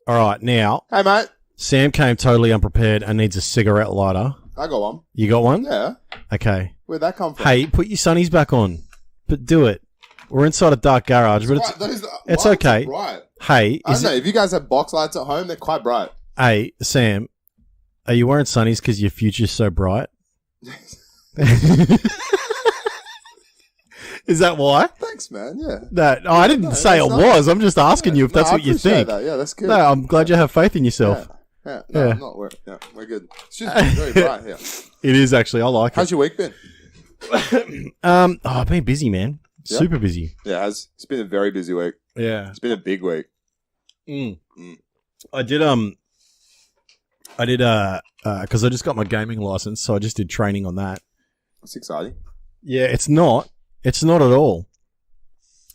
All right, now, Hey, mate. Sam came totally unprepared and needs a cigarette lighter. I got one. You got one? Yeah. Okay. Where'd that come from? Hey, put your sunnies back on. But do it. We're inside a dark garage, but it's okay. Bright. Hey, I don't know. If you guys have box lights at home, they're quite bright. Hey, Sam, are you wearing sunnies because your future's so bright? Is that why? Thanks, man. Yeah. I didn't say it was. I'm just asking you if that's what you think. That. Yeah, that's good. No, I'm glad you have faith in yourself. Yeah. No, I'm not. We're good. It's just very bright here. It is actually. I like it. How's your week been? I've been busy, man. Yeah? Super busy. Yeah, it's been a very busy week. Yeah. It's been a big week. I did because I just got my gaming license, so I just did training on that. That's exciting. Yeah, it's not at all.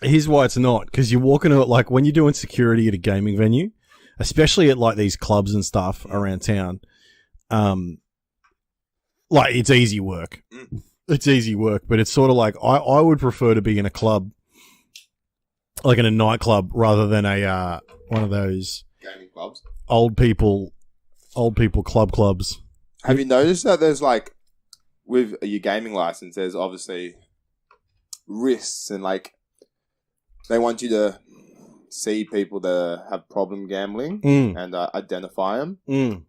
Here's why it's not, because you're walking out, like when you're doing security at a gaming venue, especially at like these clubs and stuff around town, like it's easy work. It's easy work, but it's sort of like I would prefer to be in a club, like in a nightclub, rather than a one of those gaming clubs, old people clubs. Have you noticed that there's like with your gaming license, there's obviously risks and like they want you to see people that have problem gambling and identify them.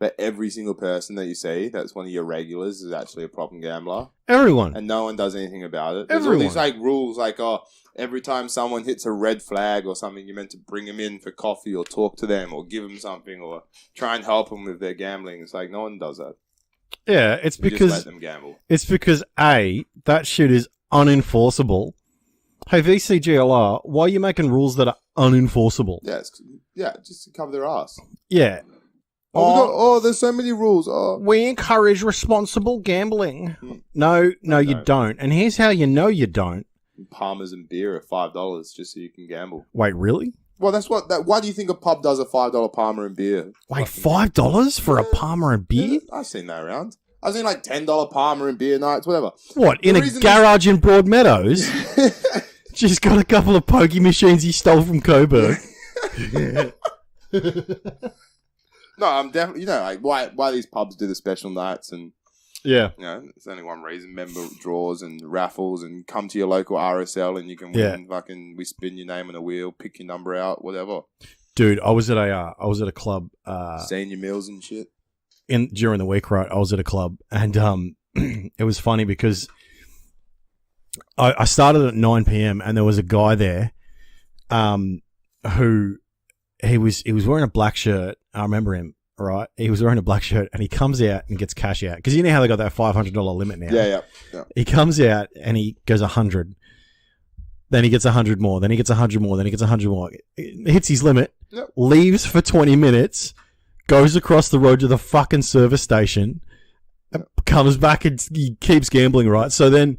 But every single person that you see that's one of your regulars is actually a problem gambler. Everyone. And no one does anything about it. There's all these like rules like, every time someone hits a red flag or something, you're meant to bring them in for coffee or talk to them or give them something or try and help them with their gambling. It's like no one does that. Yeah, it's because just let them gamble. It's because A, that shit is unenforceable. Hey, VCGLR, why are you making rules that are unenforceable? Yeah, just to cover their ass. Yeah. There's so many rules. We encourage responsible gambling. No, you don't. And here's how you know you don't. Palmers and beer are $5 just so you can gamble. Wait, really? Well, that's why do you think a pub does a $5 Palmer and beer? Wait, $5 for a Palmer and beer? Yeah, I've seen that around. I've seen like $10 Palmer and beer nights, whatever. What, in a garage in Broadmeadows? Just got a couple of pokey machines he stole from Coburg. No, I'm definitely, like why these pubs do the special nights and it's only one reason, member draws and raffles and come to your local RSL and you can win fucking, we spin your name on a wheel, pick your number out, whatever. Dude, I was at a club. Senior meals and shit. During the week, right? I was at a club and it was funny because I started at 9 p.m. and there was a guy there who he was wearing a black shirt. I remember him, right? He was wearing a black shirt and he comes out and gets cash out. Because you know how they got that $500 limit now? Yeah. He comes out and he goes 100. Then he gets 100 more. Then he gets 100 more. Then he gets 100 more. He hits his limit, leaves for 20 minutes, goes across the road to the fucking service station, comes back and he keeps gambling, right? So then,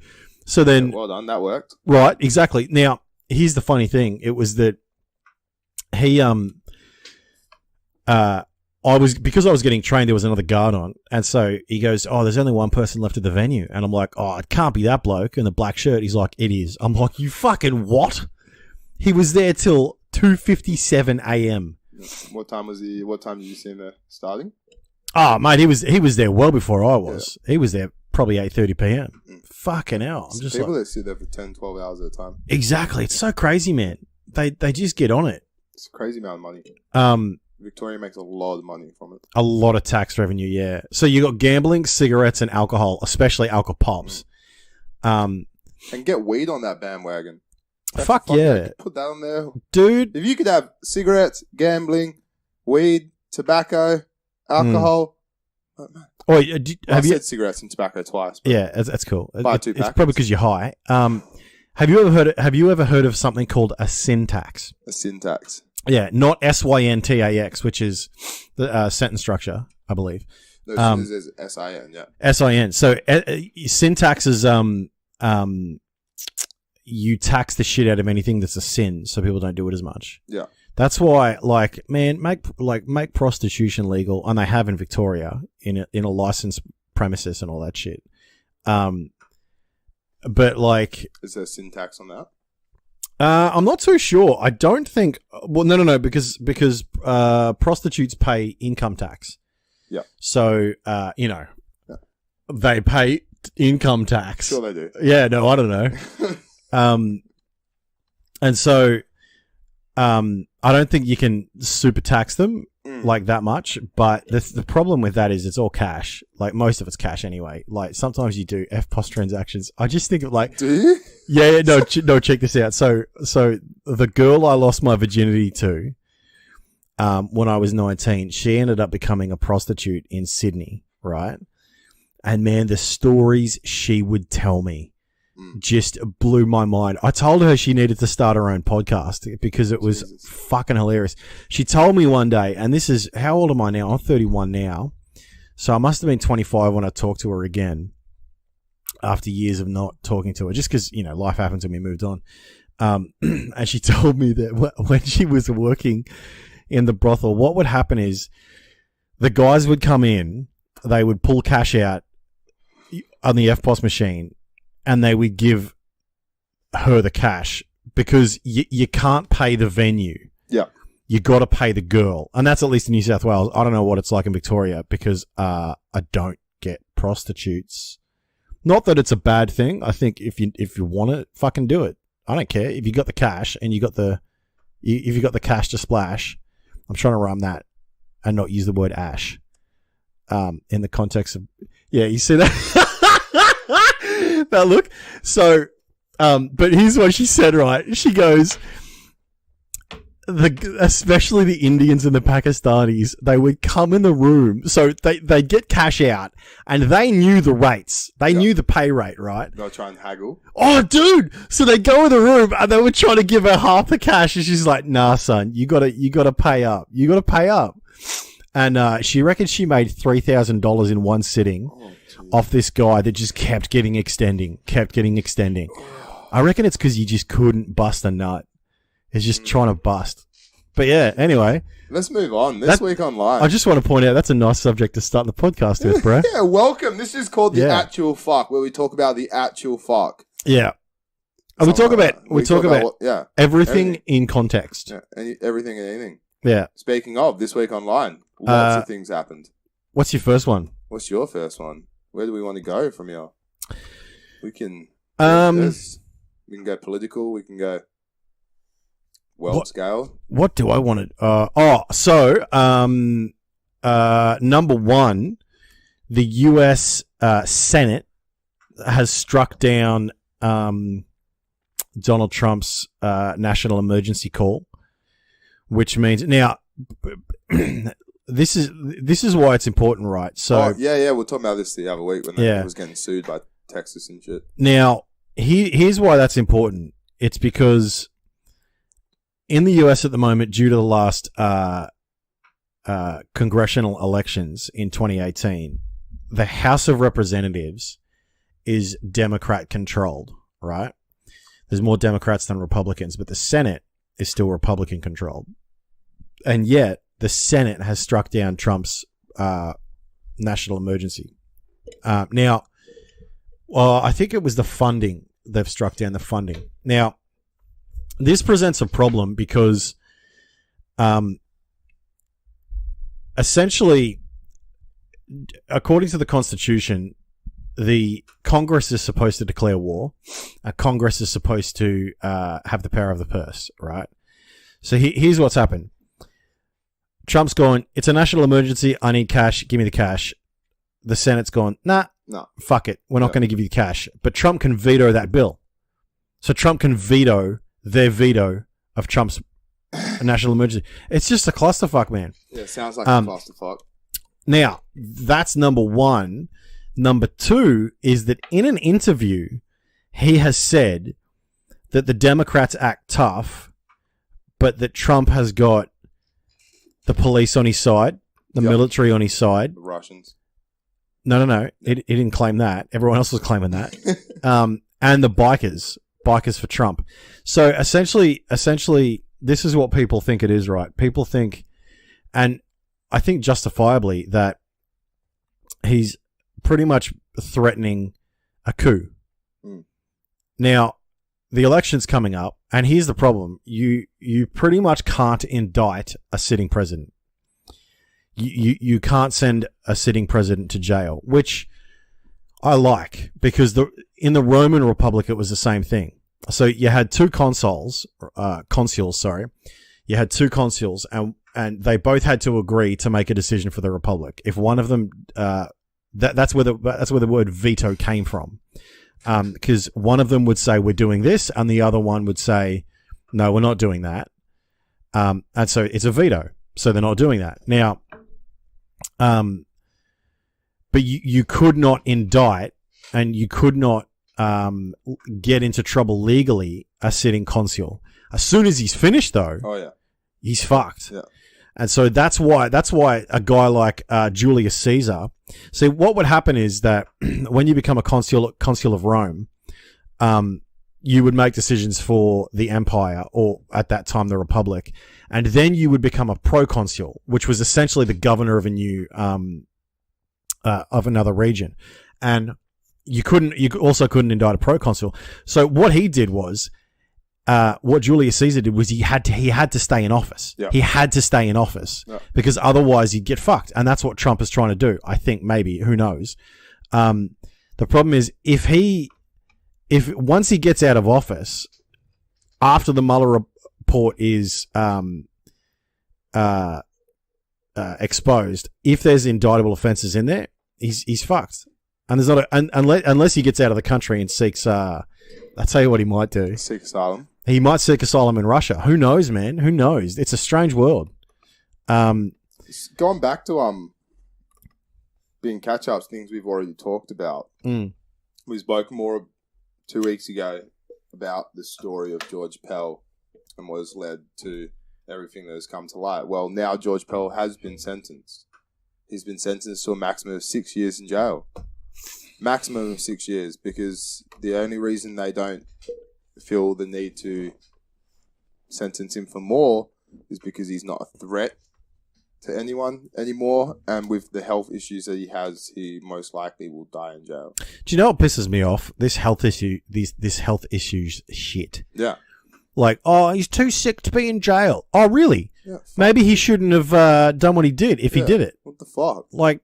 well done, that worked. Right, exactly. Now, here's the funny thing. It was that he, because I was getting trained, there was another guard on. And so he goes, there's only one person left at the venue. And I'm like, it can't be that bloke in the black shirt. He's like, it is. I'm like, you fucking what? He was there till 2:57 a.m. What time did you see him there starting? Oh, mate, he was there well before I was. Yeah. He was there probably 8:30 p.m. Fucking hell. I'm just people that sit there for 10, 12 hours at a time. Exactly. It's so crazy, man. They just get on it. It's a crazy amount of money. Victoria makes a lot of money from it. A lot of tax revenue, yeah. So you got gambling, cigarettes, and alcohol, especially alcohol pops. And get weed on that bandwagon. Fuck yeah. Put that on there. Dude. If you could have cigarettes, gambling, weed, tobacco, alcohol. Have you said cigarettes and tobacco twice? Yeah, that's cool. It's probably because you're high. Have you ever heard of something called a sin tax? A sin tax. Yeah, not SYNTAX, which is the sentence structure, I believe. No, this is SIN, yeah. SIN. So sin tax is you tax the shit out of anything that's a sin, so people don't do it as much. Yeah. That's why, make prostitution legal, and they have in Victoria in a licensed premises and all that shit. But is there sin tax on that? I'm not too sure. I don't think. Well, no, because prostitutes pay income tax. Yeah. So they pay income tax. Sure, they do. Yeah. No, I don't know. And so, I don't think you can super tax them like that much. But the problem with that is it's all cash. Like most of it's cash anyway. Like sometimes you do FPOS transactions. I just think of like. Do you? Yeah, no, check this out. So the girl I lost my virginity to, when I was 19, she ended up becoming a prostitute in Sydney, right? And man, the stories she would tell me just blew my mind. I told her she needed to start her own podcast because it was fucking hilarious. She told me one day, and this is, how old am I now? I'm 31 now. So I must have been 25 when I talked to her again. After years of not talking to her, just because, life happened to me, moved on. And she told me that when she was working in the brothel, what would happen is the guys would come in, they would pull cash out on the FPOS machine, and they would give her the cash because you can't pay the venue. Yeah. You got to pay the girl. And that's at least in New South Wales. I don't know what it's like in Victoria because I don't get prostitutes. Not that it's a bad thing. I think if you want it, fucking do it. I don't care if you got the cash and if you got the cash to splash. I'm trying to rhyme that and not use the word ash. In the context of, yeah, you see that? That look. So, but here's what she said. Right, she goes. Especially the Indians and the Pakistanis, they would come in the room. So they get cash out and they knew the rates. They knew the pay rate, right? They'll try and haggle. Oh, dude. So they go in the room and they were trying to give her half the cash. And she's like, nah, son, you gotta pay up. You gotta pay up. And, she reckons she made $3,000 in one sitting off this guy that just kept getting extending. I reckon it's because you just couldn't bust a nut. It's just trying to bust. But yeah, anyway. Let's move on. This week online. I just want to point out that's a nice subject to start the podcast with, bro. Yeah, welcome. This is called The Actual Fuck, where we talk about the actual fuck. Yeah. And we talk about everything in context. Yeah, everything and anything. Yeah. Speaking of, this week online, lots of things happened. What's your first one? What's your first one? Where do we want to go from here? We can we can go political, we can go world scale. What do I want to... number one, the US Senate has struck down Donald Trump's national emergency call, which means... Now, this is why it's important, right? So we were talking about this the other week when they was getting sued by Texas and shit. Now, here's why that's important. It's because in the US at the moment, due to the last congressional elections in 2018, the House of Representatives is Democrat controlled, right? There's more Democrats than Republicans, but the Senate is still Republican controlled. And yet, the Senate has struck down Trump's national emergency. Now, I think it was the funding. They've struck down the funding. Now, this presents a problem because essentially, according to the Constitution, the Congress is supposed to declare war. Congress is supposed to have the power of the purse, right? So here's what's happened. Trump's going, it's a national emergency. I need cash. Give me the cash. The Senate's going, nah, fuck it. We're not going to give you the cash. But Trump can veto that bill. So Trump can veto their veto of Trump's national emergency. It's just a clusterfuck, man. Yeah, sounds like a clusterfuck. Now, that's number one. Number two is that in an interview, he has said that the Democrats act tough, but that Trump has got the police on his side, the military on his side. The Russians. No. He didn't claim that. Everyone else was claiming that. And the bikers for Trump. So essentially, this is what people think it is, right? People think, and I think justifiably, that he's pretty much threatening a coup. Now, the election's coming up, and here's the problem: you pretty much can't indict a sitting president. You can't send a sitting president to jail, which I like, because in the Roman Republic it was the same thing. So you had two consuls. You had two consuls, and they both had to agree to make a decision for the Republic. If one of them, that's where the word veto came from, because one of them would say we're doing this, and the other one would say no, we're not doing that. And so it's a veto. So they're not doing that now. But you could not indict, and you could not get into trouble legally a sitting consul. As soon as he's finished, though, he's fucked. Yeah. And so that's why a guy like Julius Caesar. See, what would happen is that when you become a consul of Rome, you would make decisions for the empire, or at that time the Republic, and then you would become a proconsul, which was essentially the governor of a new of another region, and you also couldn't indict a proconsul. So what he did was, what Julius Caesar did was he had to stay in office. Yeah. He had to stay in office because otherwise you'd get fucked, and that's what Trump is trying to do. I think, maybe, who knows? The problem is if once he gets out of office, after the Mueller report is exposed, if there's indictable offences in there, he's fucked. And there's not unless he gets out of the country and seeks. I'll tell you what he might do. Seek asylum. He might seek asylum in Russia. Who knows, man? Who knows? It's a strange world. Going back to being catch-ups, things we've already talked about. We spoke more 2 weeks ago about the story of George Pell and what has led to everything that has come to light. Well, now George Pell has been sentenced. He's been sentenced to a maximum of 6 years in jail. Maximum of 6 years, because the only reason they don't feel the need to sentence him for more is because he's not a threat to anyone anymore, and with the health issues that he has, he most likely will die in jail. Do you know what pisses me off? This health issues shit. Yeah. Like, oh, he's too sick to be in jail. Oh, really? Yeah, maybe he shouldn't have done what he did if he did it. What the fuck? Like,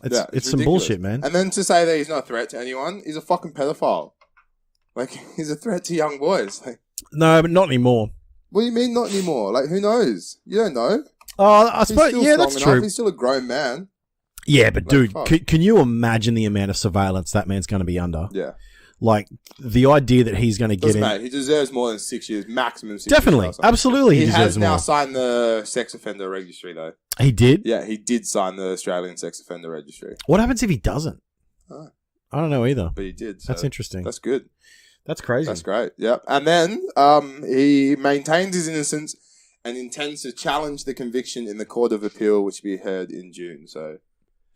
it's some ridiculous. bullshit, man. And then to say that he's not a threat to anyone, he's a fucking pedophile. Like, he's a threat to young boys. Like, no, but not anymore. What do you mean not anymore? Like, who knows? You don't know. Oh, I suppose, yeah, that's true. He's still a grown man. Yeah, but dude, can you imagine the amount of surveillance that man's going to be under? Yeah. Like, the idea that he's going to get in... Mate, he deserves more than 6 years, maximum 6 Definitely, years. absolutely he deserves more. He has now signed the sex offender registry, though. He did? Yeah, he did sign the Australian sex offender registry. What happens if he doesn't? Oh. I don't know either. But he did. So that's interesting. That's good. That's crazy. That's great, yep. And then he maintains his innocence and intends to challenge the conviction in the Court of Appeal, which will be heard in June. So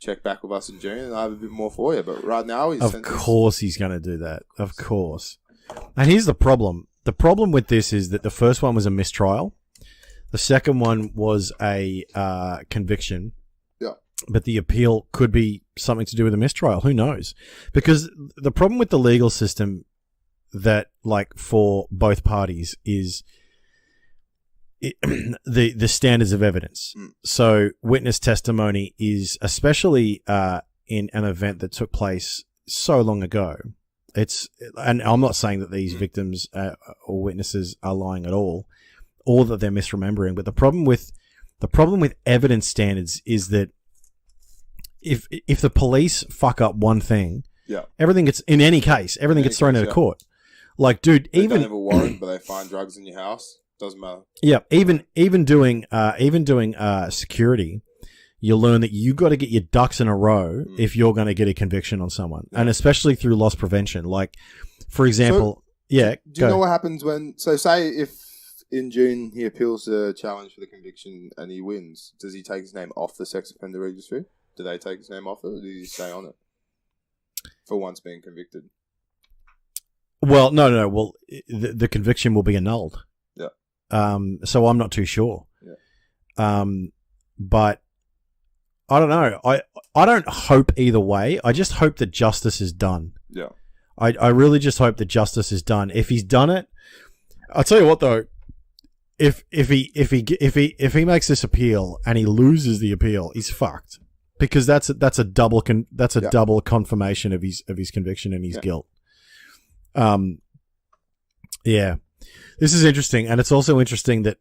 check back with us in June and I have a bit more for you. But right now, he's Of course he's going to do that. Of course. And here's the problem. The problem with this is that the first one was a mistrial. The second one was a conviction. Yeah. But the appeal could be something to do with a mistrial. Who knows? Because the problem with the legal system that, like, for both parties is the standards of evidence. So witness testimony is, especially in an event that took place so long ago, and I'm not saying that these victims or witnesses are lying at all, or that they're misremembering, but the problem with evidence standards is that if the police fuck up one thing, everything gets gets thrown out of court. Like, dude, they don't have a warrant, but they find drugs in your house. Doesn't matter. Yeah, even doing security, you learn that you got to get your ducks in a row if you're going to get a conviction on someone, and especially through loss prevention. Like, for example, do you know what happens when? So, say if in June he appeals the challenge for the conviction and he wins, does he take his name off the sex offender registry? Do they take his name off it, or does he stay on it for once being convicted? Well, no. Well, the conviction will be annulled. Yeah. So I'm not too sure. Yeah. But I don't know. I don't hope either way. I just hope that justice is done. Yeah. I really just hope that justice is done. If he's done it, I'll tell you what though. If he makes this appeal and he loses the appeal, he's fucked, because that's a double double confirmation of his conviction and his guilt. Yeah, this is interesting, and it's also interesting that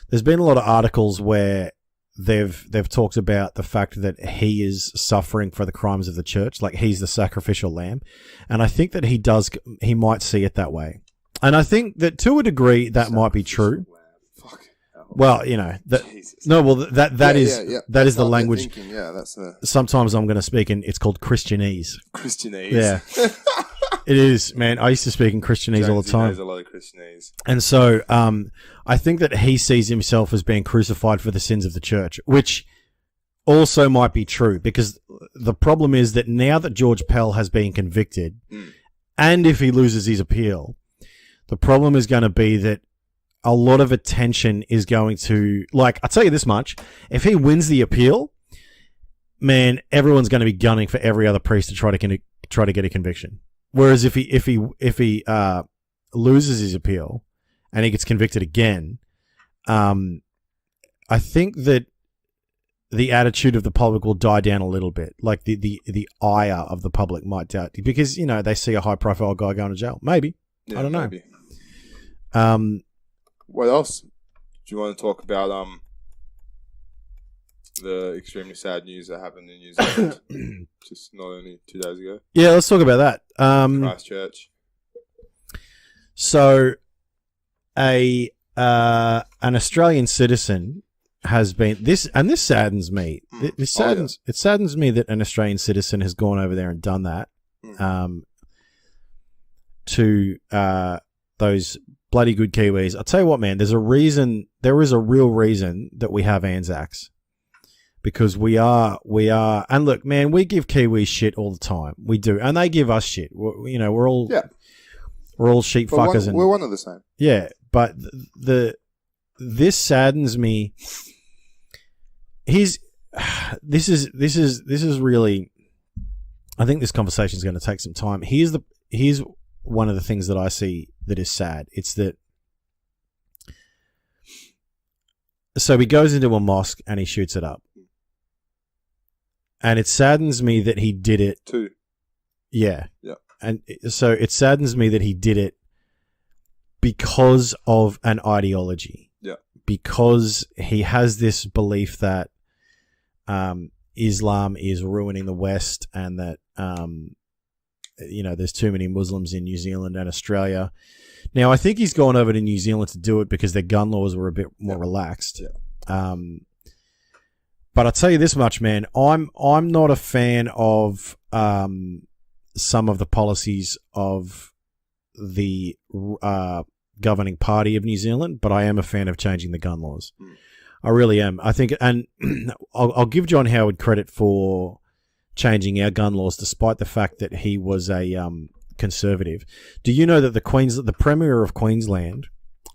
there's been a lot of articles where they've talked about the fact that he is suffering for the crimes of the church, like he's the sacrificial lamb, and I think that he might see it that way. And I think that to a degree that might be true. Fuck. Well, you know, that is the language. Yeah, that's the. Sometimes I'm going to speak in. It's called Christianese. Christianese. Yeah, it is, man. I used to speak in Christianese all the time. Knows a lot of Christianese. And so, I think that he sees himself as being crucified for the sins of the church, which also might be true, because the problem is that now that George Pell has been convicted, and if he loses his appeal. The problem is going to be that a lot of attention is going to, like, I'll tell you this much, if he wins the appeal, man, everyone's going to be gunning for every other priest to try to get a conviction. Whereas if he loses his appeal and he gets convicted again, I think that the attitude of the public will die down a little bit. Like the ire of the public might doubt, because, you know, they see a high profile guy going to jail. Maybe. Yeah, I don't know. Maybe. What else do you want to talk about? The extremely sad news that happened in New Zealand just not only 2 days ago. Yeah, let's talk about that. Christchurch. So, an Australian citizen has been this saddens me. It saddens me that an Australian citizen has gone over there and done that. To those bloody good Kiwis. I'll tell you what, man, there is a real reason that we have Anzacs. Because we are, and look, man, we give Kiwis shit all the time. We do. And they give us shit. We're all sheep fuckers. We're one of the same. Yeah, but this saddens me. This is really, I think this conversation is going to take some time. Here's one of the things that I see that is sad. It's that, so he goes into a mosque and he shoots it up. And it saddens me that he did it. Too. Yeah. Yeah. And so it saddens me that he did it because of an ideology. Yeah. Because he has this belief that Islam is ruining the West, and that there's too many Muslims in New Zealand and Australia. Now, I think he's gone over to New Zealand to do it because their gun laws were a bit more relaxed. Yeah. But I'll tell you this much, man. I'm not a fan of some of the policies of the governing party of New Zealand, but I am a fan of changing the gun laws. I really am. I think, and I'll give John Howard credit for changing our gun laws, despite the fact that he was a conservative. Do you know that the Premier of Queensland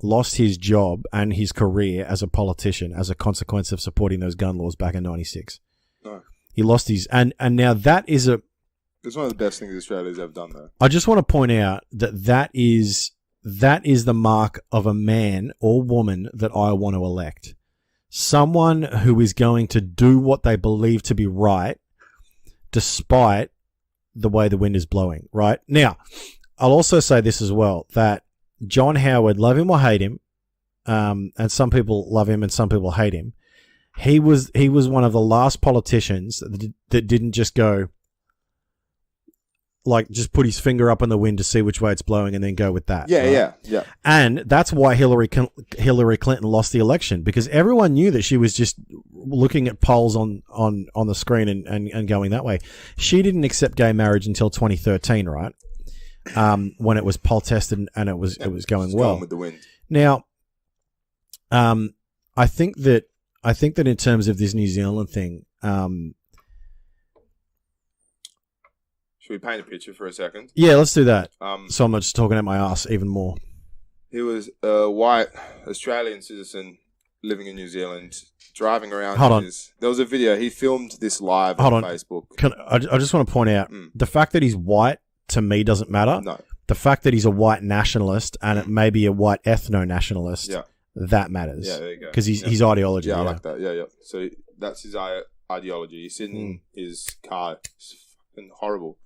lost his job and his career as a politician as a consequence of supporting those gun laws back in 96? No. He lost his, and now that is it's one of the best things Australia's ever done, though. I just want to point out that is the mark of a man or woman that I want to elect. Someone who is going to do what they believe to be right, despite the way the wind is blowing, right? Now, I'll also say this as well, that John Howard, love him or hate him, and some people love him and some people hate him, he was one of the last politicians that didn't just go, like, just put his finger up in the wind to see which way it's blowing and then go with that. Yeah, right? yeah. And that's why Hillary Clinton lost the election, because everyone knew that she was just looking at polls on the screen and going that way. She didn't accept gay marriage until 2013, right? When it was poll tested and it was going well. With the wind. Now, I think that in terms of this New Zealand thing, should we paint a picture for a second? Yeah, let's do that. So I'm not just talking at my ass even more. He was a white Australian citizen living in New Zealand, driving around. Hold on. There was a video. He filmed this live on Facebook. I just want to point out, the fact that he's white to me doesn't matter. No. The fact that he's a white nationalist and it may be a white ethno-nationalist, that matters. Yeah, there you go. Because his ideology. Yeah, I like that. Yeah. So that's his ideology. He's sitting in his car. It's fucking horrible.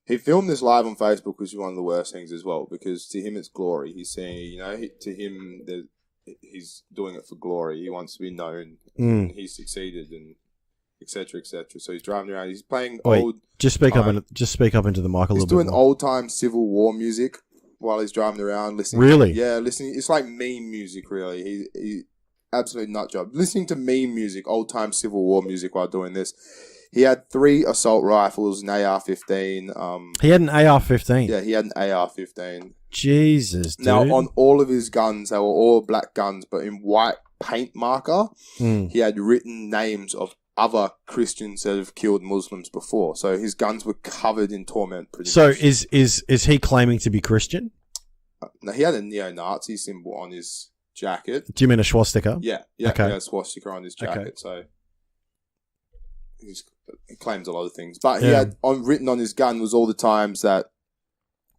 He filmed this live on Facebook, which is one of the worst things as well, because to him it's glory. He's saying, to him, he's doing it for glory. He wants to be known, and he succeeded, and etc. etc. So he's driving around. He's playing old. Just speak up into the mic a little bit. He's doing old time Civil War music while he's driving around, listening. Really? Listening. It's like meme music, really. He absolute nut job. Listening to meme music, old time Civil War music while doing this. He had 3 assault rifles, an AR-15. He had an AR-15? Yeah, he had an AR-15. Jesus, dude. Now, on all of his guns, they were all black guns, but in white paint marker, he had written names of other Christians that have killed Muslims before. So his guns were covered in torment. So is he claiming to be Christian? No, he had a neo-Nazi symbol on his jacket. Do you mean a swastika? Yeah. Okay. He had a swastika on his jacket, okay. So he claims a lot of things. But he had written on his gun was all the times that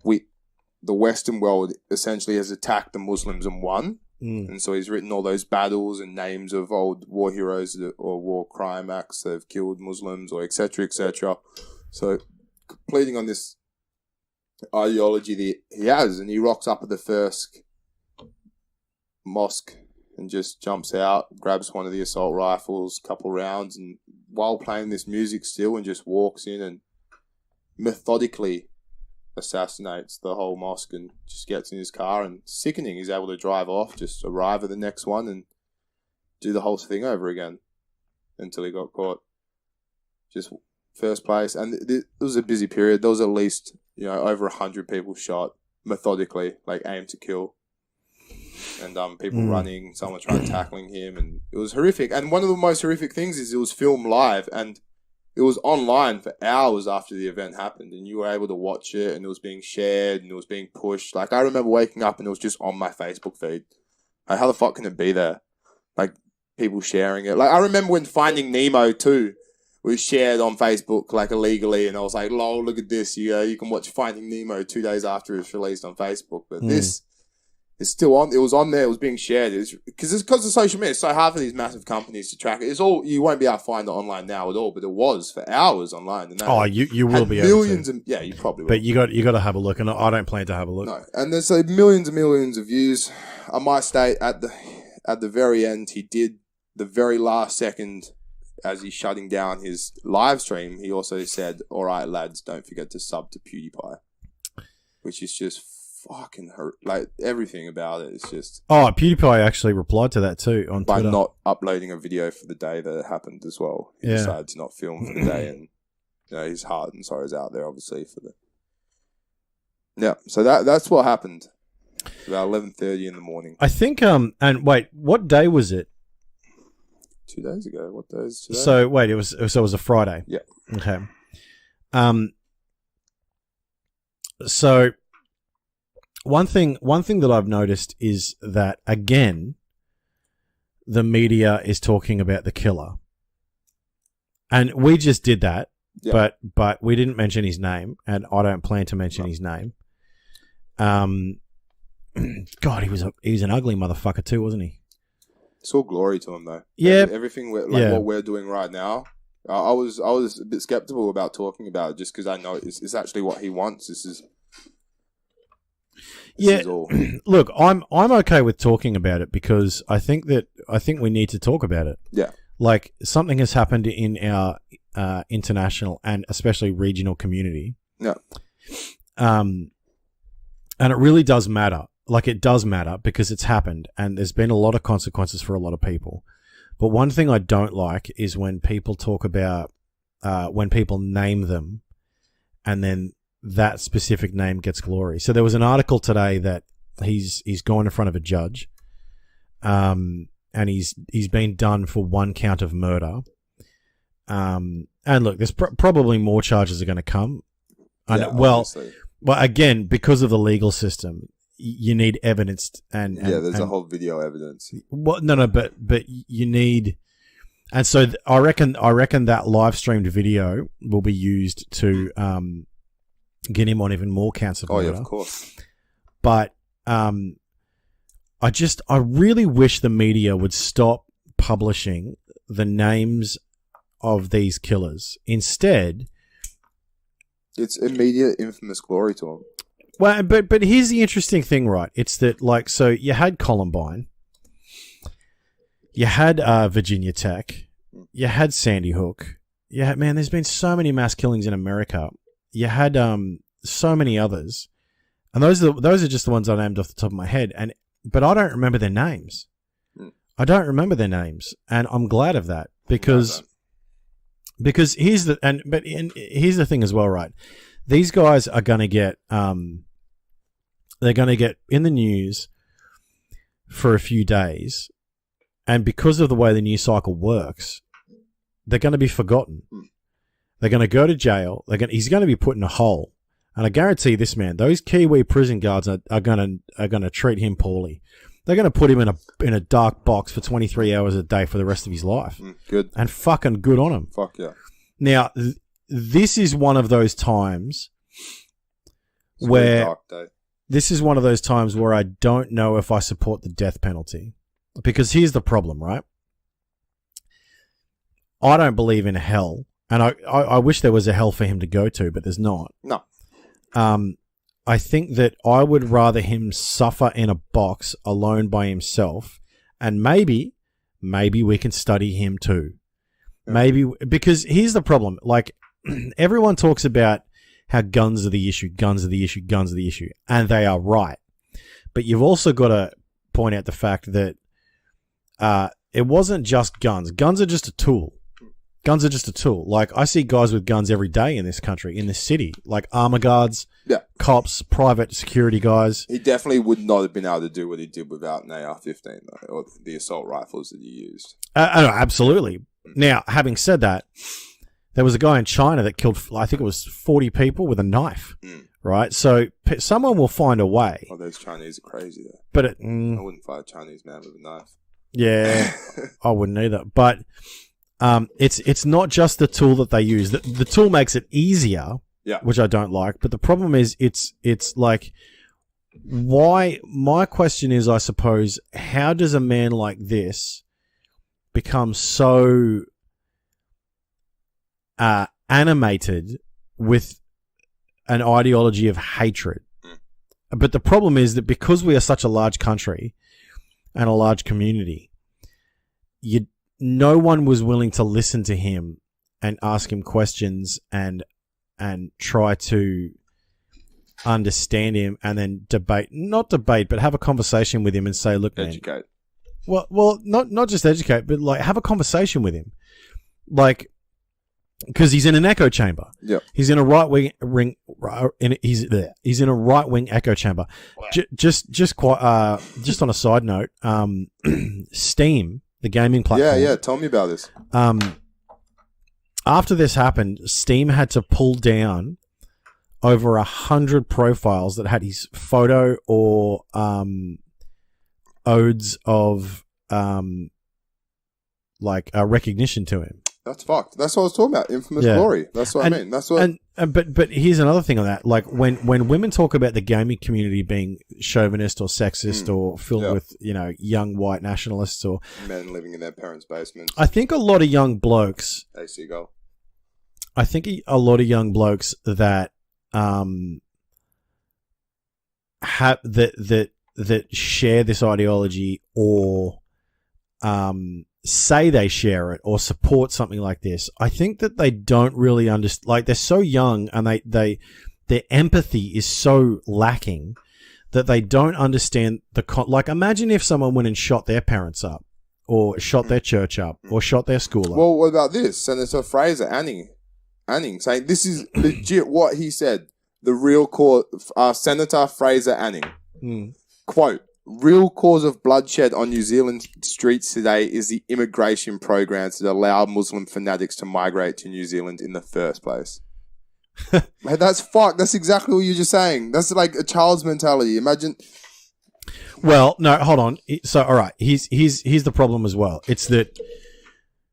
the Western world essentially has attacked the Muslims and won. And so he's written all those battles and names of old war heroes or war crime acts that have killed Muslims or etc. etc. So completing on this ideology that he has, and he rocks up at the first mosque and just jumps out, grabs one of the assault rifles, couple rounds, and while playing this music still, and just walks in and methodically assassinates the whole mosque and just gets in his car, and sickening. He's able to drive off, just arrive at the next one and do the whole thing over again until he got caught. Just first place. And it was a busy period. There was at least, over 100 people shot methodically, like aimed to kill. And people running, someone trying tackling him, and it was horrific. And one of the most horrific things is it was filmed live, and it was online for hours after the event happened, and you were able to watch it, and it was being shared, and it was being pushed. Like, I remember waking up, and it was just on my Facebook feed. Like, how the fuck can it be there? Like, people sharing it. Like, I remember when Finding Nemo 2 was shared on Facebook, like, illegally, and I was like, lol, look at this. You can watch Finding Nemo 2 days after it was released on Facebook. But this is still on. It was on there. It was being shared. Because of social media. It's so hard for these massive companies to track it. It's all, you won't be able to find it online now at all, but it was for hours online. And you will be millions able to. Yeah, you probably will. But you got to have a look, and I don't plan to have a look. No, and there's millions and millions of views. I might state at the very end, he did the very last second as he's shutting down his live stream. He also said, "All right, lads, don't forget to sub to PewDiePie," which is just fucking like everything about it is just. Oh, PewDiePie actually replied to that too on Twitter. By not uploading a video for the day that it happened as well. He decided to not film for the day, and his heart and sorrow is out there obviously for the. Yeah, so that's what happened. About 11:30 in the morning. I think and wait, what day was it? 2 days ago. What day is today? So wait, it was a Friday. Yeah. Okay. So one thing that I've noticed is that again, the media is talking about the killer, and we just did that, but we didn't mention his name, and I don't plan to mention his name. God, he was an ugly motherfucker too, wasn't he? It's all glory to him though. Yeah, everything what we're doing right now. I was a bit skeptical about talking about it just because I know it's actually what he wants. This is all. Look, I'm okay with talking about it because I think we need to talk about it. Yeah, like something has happened in our international and especially regional community. Yeah, and it really does matter. Like, it does matter because it's happened and there's been a lot of consequences for a lot of people. But one thing I don't like is when people talk about, when people name them and then that specific name gets glory. So there was an article today that he's gone in front of a judge, and he's been done for 1 count of murder. And look, there's probably more charges are going to come. Well, again, because of the legal system, you need evidence and there's a whole video evidence. Well, no, but you need, and so I reckon that live streamed video will be used to get him on even more counts of murder. Oh, yeah, of course. But I really wish the media would stop publishing the names of these killers. Instead, it's immediate infamous glory to them. Well, but here's the interesting thing, right? It's that, like, so you had Columbine, you had Virginia Tech, you had Sandy Hook, man, there's been so many mass killings in America. You had so many others, and those are just the ones I named off the top of my head. But I don't remember their names. I don't remember their names, and I'm glad of that because here's the thing as well, right? These guys are going to get they're going to get in the news for a few days, and because of the way the news cycle works, they're going to be forgotten. They're going to go to jail. He's going to be put in a hole, and I guarantee this, man, those Kiwi prison guards are going to treat him poorly. They're going to put him in a dark box for 23 hours a day for the rest of his life. Good. And fucking good on him. Fuck yeah. Now, this is one of those times where I don't know if I support the death penalty. Because here's the problem, right? I don't believe in hell. And I wish there was a hell for him to go to, but there's not. No. I think that I would rather him suffer in a box alone by himself, and maybe we can study him too. Maybe, because here's the problem. Like, everyone talks about how guns are the issue, and they are right. But you've also got to point out the fact that it wasn't just guns. Guns are just a tool. Like, I see guys with guns every day in this country, in this city, like armor guards, cops, private security guys. He definitely would not have been able to do what he did without an AR-15 or the assault rifles that he used. No, absolutely. Now, having said that, there was a guy in China that killed, I think it was 40 people with a knife, right? So someone will find a way. Oh, those Chinese are crazy, though. But I wouldn't fight a Chinese man with a knife. Yeah, I wouldn't either. But it's not just the tool that they use. The tool makes it easier, which I don't like. But the problem is, it's like, why? My question is, I suppose, how does a man like this become so animated with an ideology of hatred? But the problem is that because we are such a large country and a large community, no one was willing to listen to him and ask him questions and try to understand him and then not debate, but have a conversation with him and say, look, man. Educate. Well, not just educate, but like have a conversation with him. Like, because he's in an echo chamber. Yeah. He's in a he's in a right wing echo chamber. Wow. Just on a side note, Steam, the gaming platform. Yeah. Tell me about this. After this happened, Steam had to pull down over 100 profiles that had his photo or odes of recognition to him. That's fucked. That's what I was talking about. Infamous glory. That's what I mean. That's what. But here's another thing on that. Like when women talk about the gaming community being chauvinist or sexist or filled with young white nationalists or men living in their parents' basements. I think a lot of young blokes. Hey, seagull. I think a lot of young blokes that have that share this ideology or say they share it or support something like this, I think that they don't really understand. Like, they're so young and their empathy is so lacking that they don't understand like, imagine if someone went and shot their parents up or shot their church up or shot their school up. Well, what about this? Senator Fraser Anning saying this is legit what he said. The real cause, Senator Fraser Anning, quote, real cause of bloodshed on New Zealand streets today is the immigration programs that allow Muslim fanatics to migrate to New Zealand in the first place. Man, that's fucked. That's exactly what you're just saying. That's like a child's mentality. Imagine. Well, no, hold on. So, all right, here's the problem as well. It's that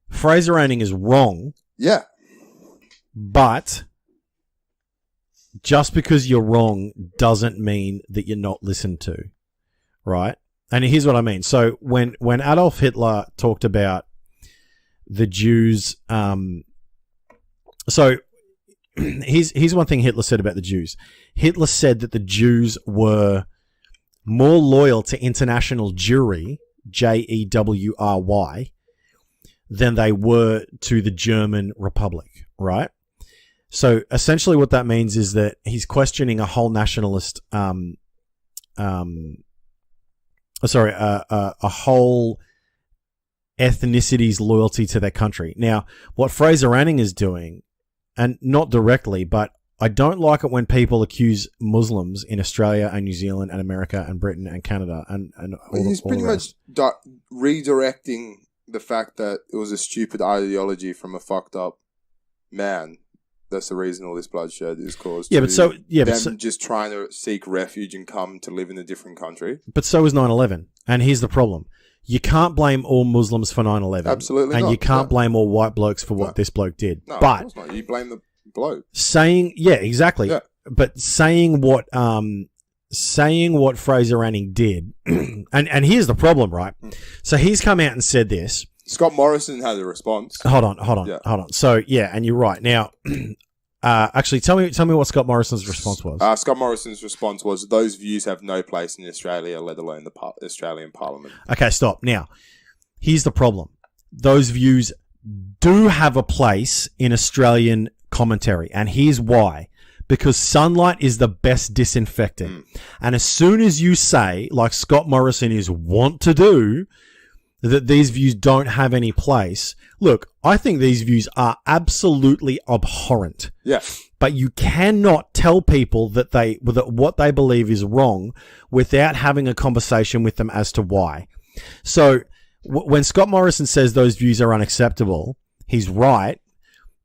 Fraser Anning is wrong. Yeah. But just because you're wrong doesn't mean that you're not listened to, right? And here's what I mean. So when Adolf Hitler talked about the Jews, so here's one thing Hitler said about the Jews. Hitler said that the Jews were more loyal to international Jewry, Jewry, than they were to the German Republic, right? So essentially what that means is that he's questioning a whole nationalist, a whole ethnicity's loyalty to their country. Now, what Fraser Anning is doing, and not directly, but I don't like it when people accuse Muslims in Australia and New Zealand and America and Britain and Canada and all he's all pretty the rest. much redirecting the fact that it was a stupid ideology from a fucked up man. That's the reason all this bloodshed is caused. Yeah, but just trying to seek refuge and come to live in a different country. But so is 9/11, and here's the problem: you can't blame all Muslims for 9/11. Absolutely and not. you can't blame all white blokes for what this bloke did. No, but of course not. You blame the bloke. Exactly. Yeah. But saying what Fraser Anning did, and here's the problem, right? So he's come out and said this. Scott Morrison had a response. Hold on. So yeah, and you're right. Now, actually, tell me what Scott Morrison's response was. Scott Morrison's response was, "Those views have no place in Australia, let alone the Australian Parliament." Okay, stop. Now, here's the problem. Those views do have a place in Australian commentary, and here's why. Because sunlight is the best disinfectant. And as soon as you say, like Scott Morrison is wont to do, that these views don't have any place. Look, I think these views are absolutely abhorrent. Yeah. But you cannot tell people that what they believe is wrong without having a conversation with them as to why. So when Scott Morrison says those views are unacceptable, he's right.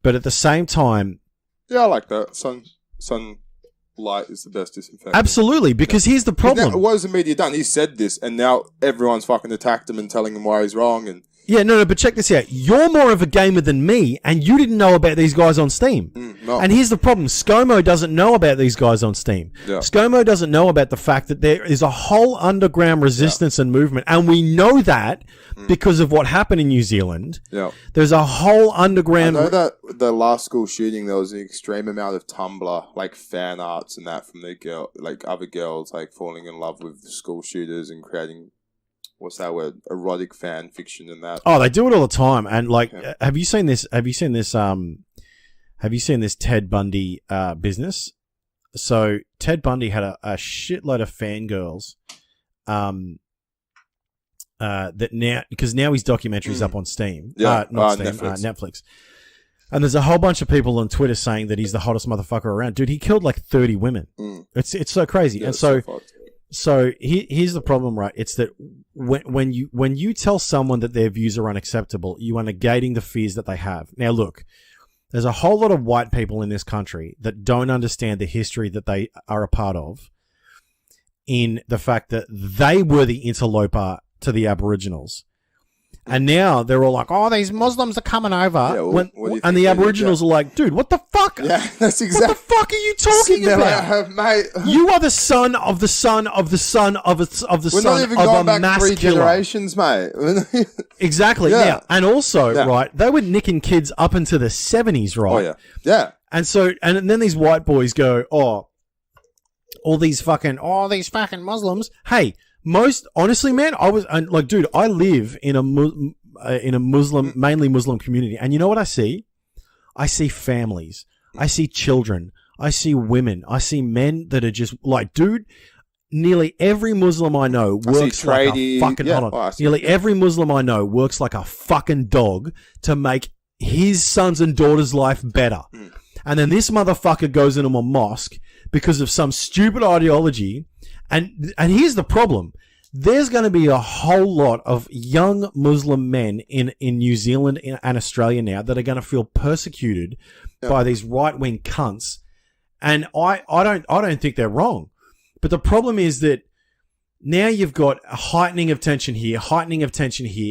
But at the same time... Yeah, I like that. Sunlight is the best disinfectant. Absolutely, because here's the problem. Now, what has the media done? He said this, and now everyone's fucking attacked him and telling him why he's wrong. And yeah, no, but check this out. You're more of a gamer than me, and you didn't know about these guys on Steam. No. And here's the problem. ScoMo doesn't know about these guys on Steam. Yeah. ScoMo doesn't know about the fact that there is a whole underground resistance and movement, and we know that because of what happened in New Zealand. Yeah. There's a whole underground... I know that the last school shooting, there was an extreme amount of Tumblr, like fan arts and that from the girl, like other girls, like falling in love with school shooters and creating... What's that word? Erotic fan fiction and that. Oh, they do it all the time. And like, have you seen this? Have you seen this Ted Bundy business? So Ted Bundy had a shitload of fangirls. That now, because now his documentary's up on Steam. Not Steam, Netflix. And there's a whole bunch of people on Twitter saying that he's the hottest motherfucker around. Dude, he killed like 30 women. It's so crazy. Yeah, and so here's the problem, right? It's that when you tell someone that their views are unacceptable, you are negating the fears that they have. Now, look, there's a whole lot of white people in this country that don't understand the history that they are a part of, in the fact that they were the interloper to the Aboriginals. And now they're all like, "Oh, these Muslims are coming over," and the Aboriginals are like, "Dude, what the fuck? Yeah, that's exactly. What the fuck are you talking about, mate? You are the son of the son of the son of the son of We're not even going back 3 generations, mate. Exactly. Yeah. Now, and also, right, they were nicking kids up into the 70s, right? Oh yeah, yeah. And so, and then these white boys go, "Oh, all these fucking Muslims." Hey. Honestly, man, I live in a Muslim, mainly Muslim community, and you know what I see? I see families, I see children, I see women, I see men that are just like, dude. Nearly every Muslim I know works like a fucking. Nearly every Muslim I know works like a fucking dog to make his sons and daughters' life better, and then this motherfucker goes into a mosque because of some stupid ideology. And here's the problem. There's going to be a whole lot of young Muslim men in New Zealand and Australia now that are going to feel persecuted by these right-wing cunts. And I don't think they're wrong. But the problem is that now you've got a heightening of tension here,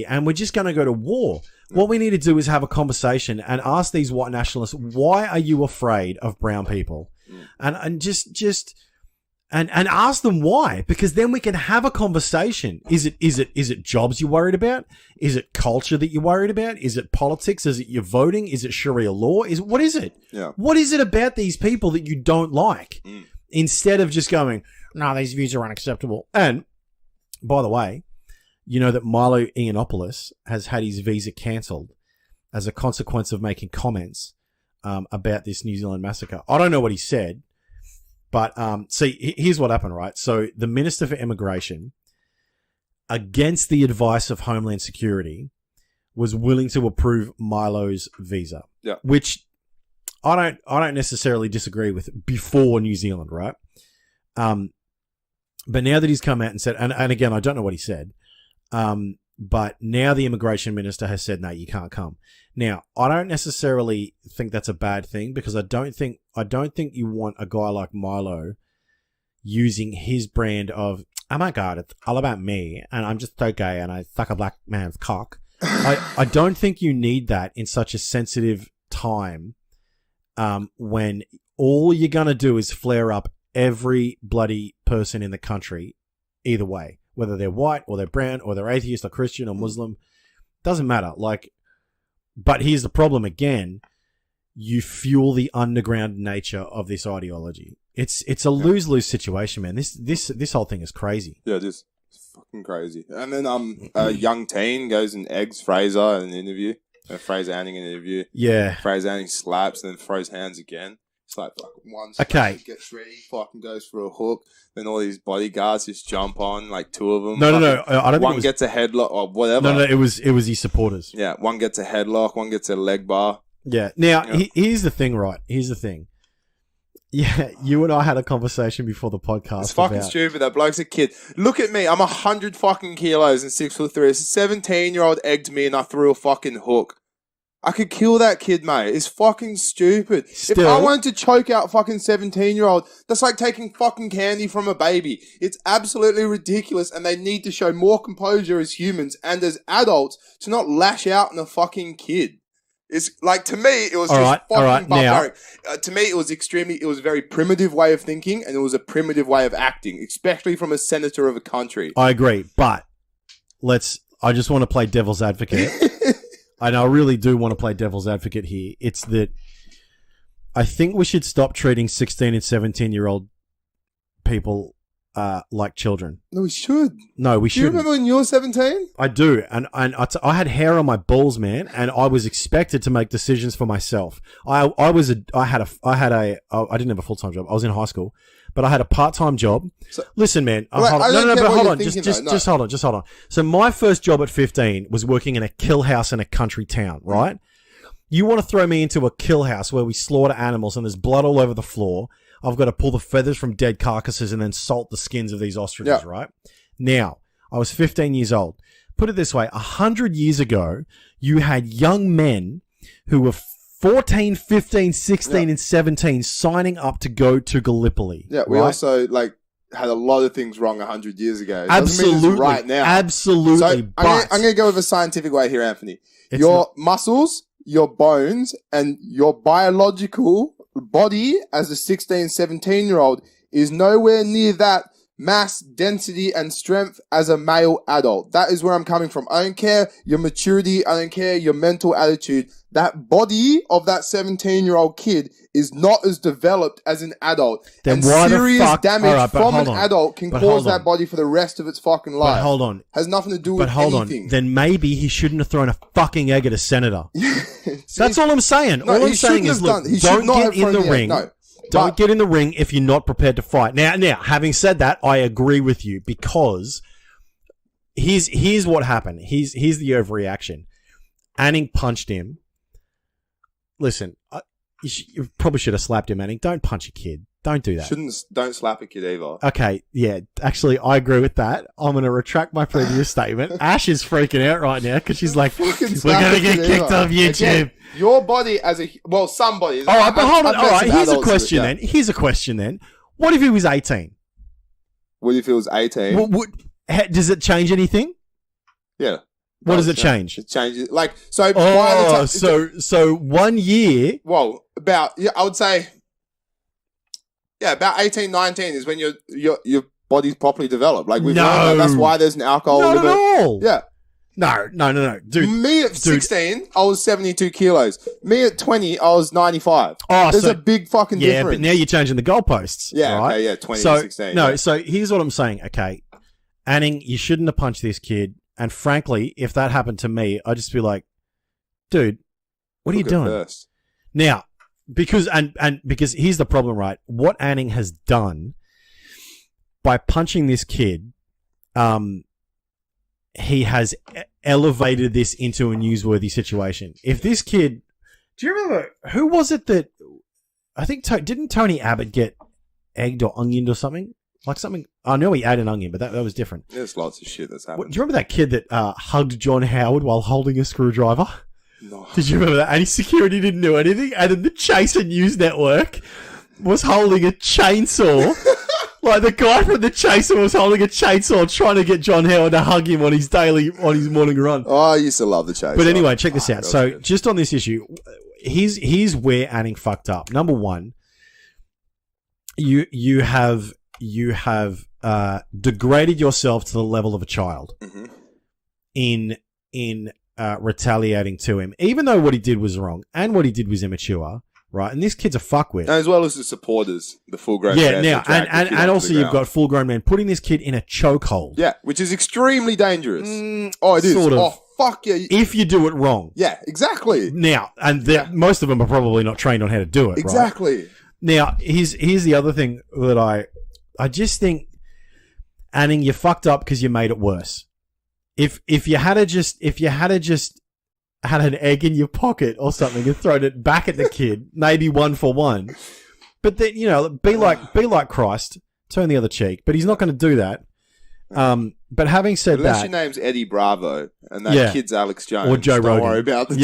and we're just going to go to war. What we need to do is have a conversation and ask these white nationalists, why are you afraid of brown people? and just ask them why, because then we can have a conversation. Is it jobs you're worried about? Is it culture that you're worried about? Is it politics? Is it your voting? Is it Sharia law? What is it? Yeah. What is it about these people that you don't like? Instead of just going, no, these views are unacceptable. And by the way, you know that Milo Yiannopoulos has had his visa cancelled as a consequence of making comments about this New Zealand massacre. I don't know what he said, but see, here's what happened, right? So the Minister for Immigration, against the advice of Homeland Security, was willing to approve Milo's visa. Yeah. Which I don't necessarily disagree with before New Zealand, right? But now that he's come out and said, and again, I don't know what he said, but now the immigration minister has said, no, you can't come. Now, I don't necessarily think that's a bad thing, because I don't think you want a guy like Milo using his brand of, oh my God, it's all about me and I'm just so gay and I suck a black man's cock. I don't think you need that in such a sensitive time, when all you're going to do is flare up every bloody person in the country, either way, whether they're white or they're brown or they're atheist or Christian or Muslim, doesn't matter. But here's the problem again. You fuel the underground nature of this ideology. It's a lose-lose situation, man. This whole thing is crazy. Yeah, it is. It's fucking crazy. And then a young teen goes and eggs Fraser in an interview. Fraser handing an interview. Yeah. Fraser handing slaps and then throws hands again. It's like fucking one slap, okay. Gets ready, fucking goes for a hook. Then all these bodyguards just jump on, like two of them. No. I don't one think gets a headlock or whatever. No, it was his supporters. Yeah, one gets a headlock, one gets a leg bar. Yeah. Now, here's the thing, right? Here's the thing. Yeah, you and I had a conversation before the podcast. It's fucking stupid. That bloke's a kid. Look at me. I'm 100 fucking kilos and 6'3". A 17-year-old egged me and I threw a fucking hook. I could kill that kid, mate. It's fucking stupid. Still, if I wanted to choke out fucking 17-year-old, that's like taking fucking candy from a baby. It's absolutely ridiculous, and they need to show more composure as humans and as adults to not lash out on a fucking kid. It's like, to me, it was fucking barbaric. To me, it was a very primitive way of thinking, and it was a primitive way of acting, especially from a senator of a country. I agree, but I just want to play devil's advocate. And I really do want to play devil's advocate here. It's that I think we should stop treating 16 and 17-year-old people like children. No, we should. No, we shouldn't. Do you remember when you were 17? I do. And I had hair on my balls, man, and I was expected to make decisions for myself. I didn't have a full-time job. I was in high school, but I had a part-time job. So, listen, man. But hold on. Just hold on. So my first job at 15 was working in a kill house in a country town, right? You want to throw me into a kill house where we slaughter animals and there's blood all over the floor. I've got to pull the feathers from dead carcasses and then salt the skins of these ostriches, right? Now, I was 15 years old. Put it this way, 100 years ago, you had young men who were 14, 15, 16, and 17 signing up to go to Gallipoli. Yeah, we also had a lot of things wrong 100 years ago. Absolutely. Right now. Absolutely. So I'm going to go with a scientific way here, Anthony. Muscles, your bones, and your biological body as a 16, 17-year-old is nowhere near that mass, density, and strength as a male adult. That is where I'm coming from. I don't care your maturity. I don't care your mental attitude. That body of that 17-year-old kid is not as developed as an adult. Then and why serious the fuck? damage from an adult can cause that body for the rest of its fucking life. But hold on. Has nothing to do with anything. Then maybe he shouldn't have thrown a fucking egg at a senator. That's all I'm saying. No, all I'm saying is, look, don't get in the ring. Don't get in the ring if you're not prepared to fight. Now, having said that, I agree with you, because here's what happened. Here's the overreaction. Anning punched him. Listen, you probably should have slapped him, Anning. Don't punch a kid. Don't do that. Don't slap a kid either. Okay, yeah. Actually, I agree with that. I'm going to retract my previous statement. Ash is freaking out right now because she's like, we're going to get kicked off YouTube. Again, your body as a... Well, somebody... All right, but hold on. All right, here's a question then. What if he was 18? What if he was 18? Does it change anything? Yeah. What does it change? It changes. So by the time... So 1 year... Well, I would say... Yeah, about 18, 19 is when your body's properly developed. Like we've learned that's why there's an alcohol Not limit. at all. Yeah. No. Dude. Me at 16, I was 72 kilos. Me at 20, I was 95. Oh, There's a big fucking difference. Yeah, but now you're changing the goalposts. Yeah, right? okay, yeah, 20 so, to 16. No, yeah. so here's what I'm saying. Okay, Anning, you shouldn't have punched this kid. And frankly, if that happened to me, I'd just be like, dude, what are you doing? First. Now, because here's the problem, right? What Anning has done by punching this kid, he has elevated this into a newsworthy situation. If this kid, do you remember who was it that I think didn't Tony Abbott get egged or onioned or something? Like something. I know he ate an onion, but that was different. There's lots of shit that's happened. Do you remember that kid that hugged John Howard while holding a screwdriver? No. Did you remember that? And his security didn't do anything, and then the Chaser News Network was holding a chainsaw. Like the guy from the Chaser was holding a chainsaw trying to get John Howard to hug him on his morning run. Oh, I used to love the Chaser. But anyway, check this out. So good. just on this issue, here's where Anning fucked up. Number one, you have degraded yourself to the level of a child in retaliating to him, even though what he did was wrong and what he did was immature. Right, and this kid's a fuckwit. As well as the supporters, the full-grown men. Yeah, now, and also you've got full-grown men putting this kid in a chokehold. Yeah, which is extremely dangerous. It is. Sort of. Oh, fuck yeah. If you do it wrong. Yeah, exactly. Now, and most of them are probably not trained on how to do it, exactly. Right? Now, here's the other thing that I just think, Anning, you fucked up because you made it worse. If you had just had an egg in your pocket or something and thrown it back at the kid, maybe 1 for 1. But then, be like Christ, turn the other cheek. But he's not going to do that. But having said Unless that, your name's Eddie Bravo and that kid's Alex Jones, or Joe Rogan. Don't worry about the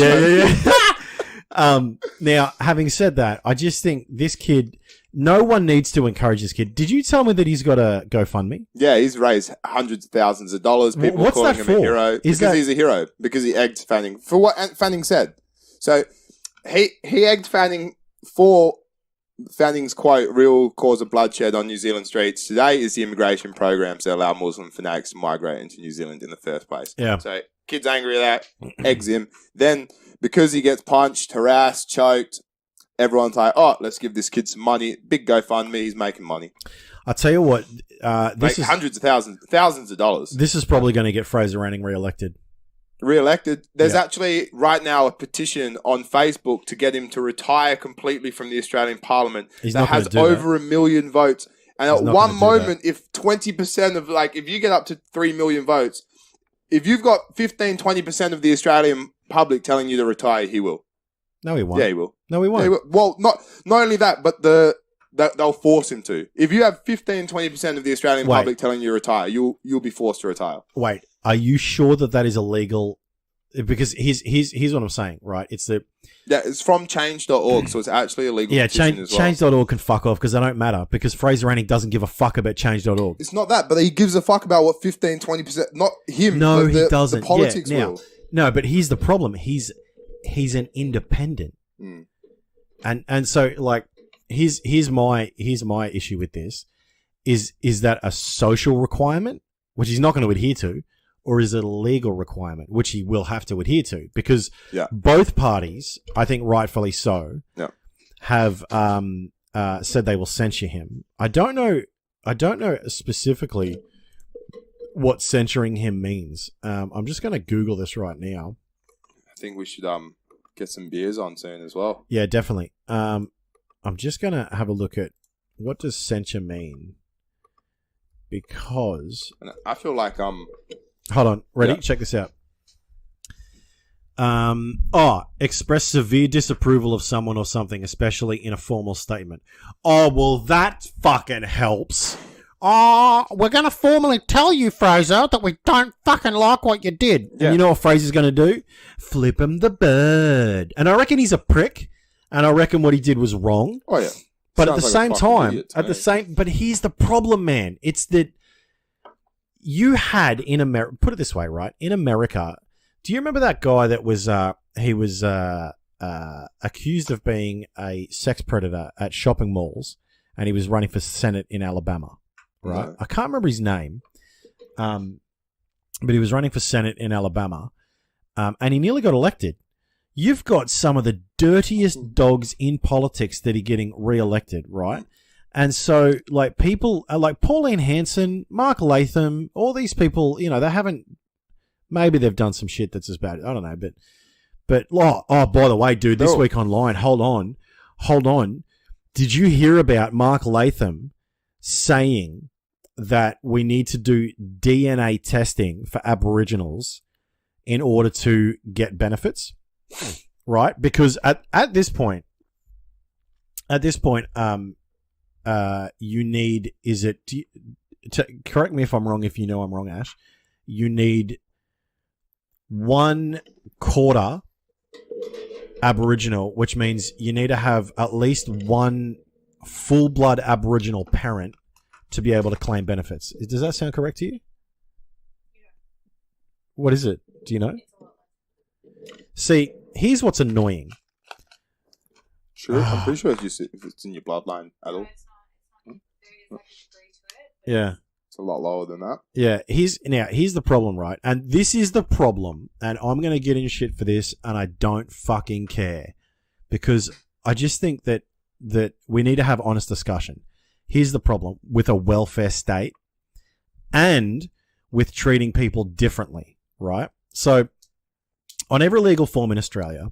Now, having said that, I just think this kid, no one needs to encourage this kid. Did you tell me that he's got a GoFundMe? Yeah, he's raised hundreds of thousands of dollars. People What's calling that him for? a hero he's a hero because he egged Fanning for what Fanning said. So he egged Fanning for Fanning's quote, "Real cause of bloodshed on New Zealand streets today is the immigration programs that allow Muslim fanatics to migrate into New Zealand in the first place." Yeah. So kid's angry at that, eggs him. Then because he gets punched, harassed, choked, everyone's like, "Oh, let's give this kid some money." Big GoFundMe, he's making money. I'll tell you what, this is hundreds of thousands of dollars. This is probably going to get Fraser Anning re-elected. Re-elected. There's actually right now a petition on Facebook to get him to retire completely from the Australian Parliament that has over 1 million votes. And at one moment, if 20% of, if you get up to 3 million votes, if you've got 15-20% of the Australian public telling you to retire, he will. No, he won't. Yeah, he will. No, he won't. Yeah, he will. Well, not only that, but they'll force him to. If you have 15-20% of the Australian public telling you to retire, you'll be forced to retire. Wait, are you sure that is illegal? Because here's what I'm saying, right? It's it's from change.org, so it's actually illegal. Yeah, as well. change.org can fuck off because they don't matter. Because Fraser Anning doesn't give a fuck about change.org. It's not that, but he gives a fuck about what 15-20%. Not him. No, he doesn't. The politics will. No, but here's the problem. He's an independent, and so here's my issue with this is that a social requirement which he's not going to adhere to, or is it a legal requirement which he will have to adhere to? Because both parties, I think rightfully so, have said they will censure him. I don't know specifically what censoring him means. I'm just going to Google this right now. I think we should get some beers on soon as well. Yeah, definitely. I'm just going to have a look at what does censure mean, because I feel like hold on, ready? Yeah. Check this out. Express severe disapproval of someone or something, especially in a formal statement. Oh, well, that fucking helps. Oh, we're going to formally tell you, Fraser, that we don't fucking like what you did. Yeah. And you know what Fraser's going to do? Flip him the bird. And I reckon he's a prick, and I reckon what he did was wrong. Oh, yeah. But at the same time, but here's the problem, man. It's that you had in America, put it this way, right? In America, do you remember that guy that was, accused of being a sex predator at shopping malls? and he was running for Senate in Alabama, right? No. I can't remember his name, but he was running for Senate in Alabama, and he nearly got elected. You've got some of the dirtiest dogs in politics that are getting re-elected, right? And so, like, people like Pauline Hanson, Mark Latham, all these people, you know, they haven't. Maybe they've done some shit that's as bad. I don't know, but oh, by the way, dude, this week online, hold on. Did you hear about Mark Latham saying that we need to do DNA testing for Aboriginals in order to get benefits? Right? Because at this point, you need, correct me if I'm wrong, if you know I'm wrong, Ash, you need 1/4 Aboriginal, which means you need to have at least one full-blood Aboriginal parent to be able to claim benefits. Does that sound correct to you? Yeah. What is it? Do you know? See, here's what's annoying. Sure, I'm pretty sure if it's in your bloodline at all. No, it's not. There is like a degree to it. But Yeah. It's a lot lower than that. Yeah, here's the problem, right? And this is the problem, and I'm going to get in shit for this, and I don't fucking care. Because I just think that we need to have honest discussion. Here's the problem with a welfare state and with treating people differently, right? So, on every legal form in Australia,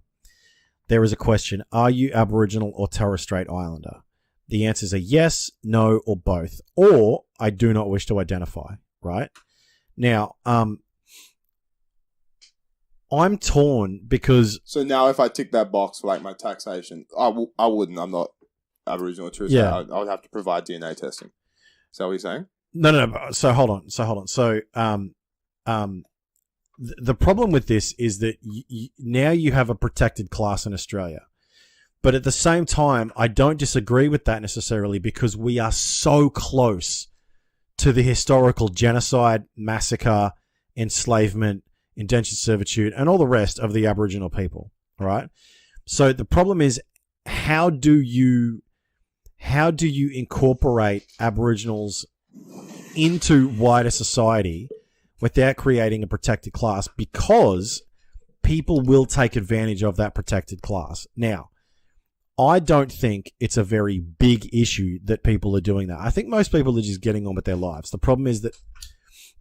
there is a question, are you Aboriginal or Torres Strait Islander? The answers are yes, no, or both. Or, I do not wish to identify, right? Now, I'm torn because... So now if I tick that box for like my taxation, I wouldn't. I'm not Aboriginal or Torres Strait. Yeah. I would have to provide DNA testing. Is that what you're saying? No. So, hold on. So, the problem with this is that now you have a protected class in Australia. But at the same time, I don't disagree with that necessarily because we are so close to the historical genocide, massacre, enslavement, indentured servitude, and all the rest of the Aboriginal people, right? So the problem is, how do you incorporate Aboriginals into wider society without creating a protected class? Because people will take advantage of that protected class. Now, I don't think it's a very big issue that people are doing that. I think most people are just getting on with their lives. The problem is that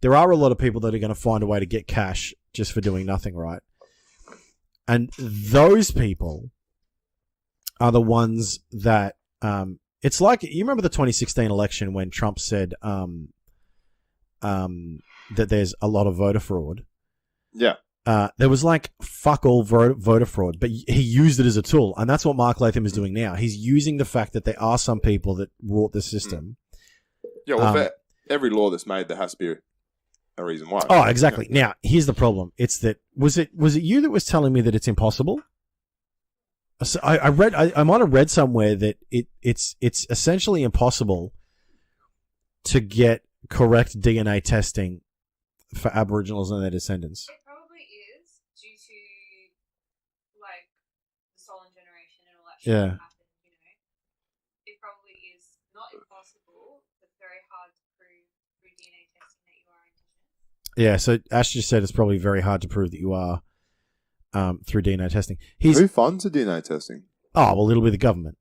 there are a lot of people that are going to find a way to get cash just for doing nothing, right? And those people are the ones that it's like, you remember the 2016 election when Trump said that there's a lot of voter fraud? Yeah. There was like fuck all voter fraud, but he used it as a tool, and that's what Mark Latham is doing now. He's using the fact that there are some people that wrought the system. Yeah, well, for every law that's made, there has to be a reason why. Oh, exactly. Yeah. Now, here's the problem. It's that was it you that was telling me that it's impossible? So I might have read somewhere that it's essentially impossible to get correct DNA testing for Aboriginals and their descendants. It probably is due to like the stolen generation and all that shit that happened, you know. It probably is not impossible, but very hard to prove through DNA testing that you are Indigenous. Yeah, so Ash just said it's probably very hard to prove that you are through DNA testing. Who funds the DNA testing? Oh, well, it'll be the government.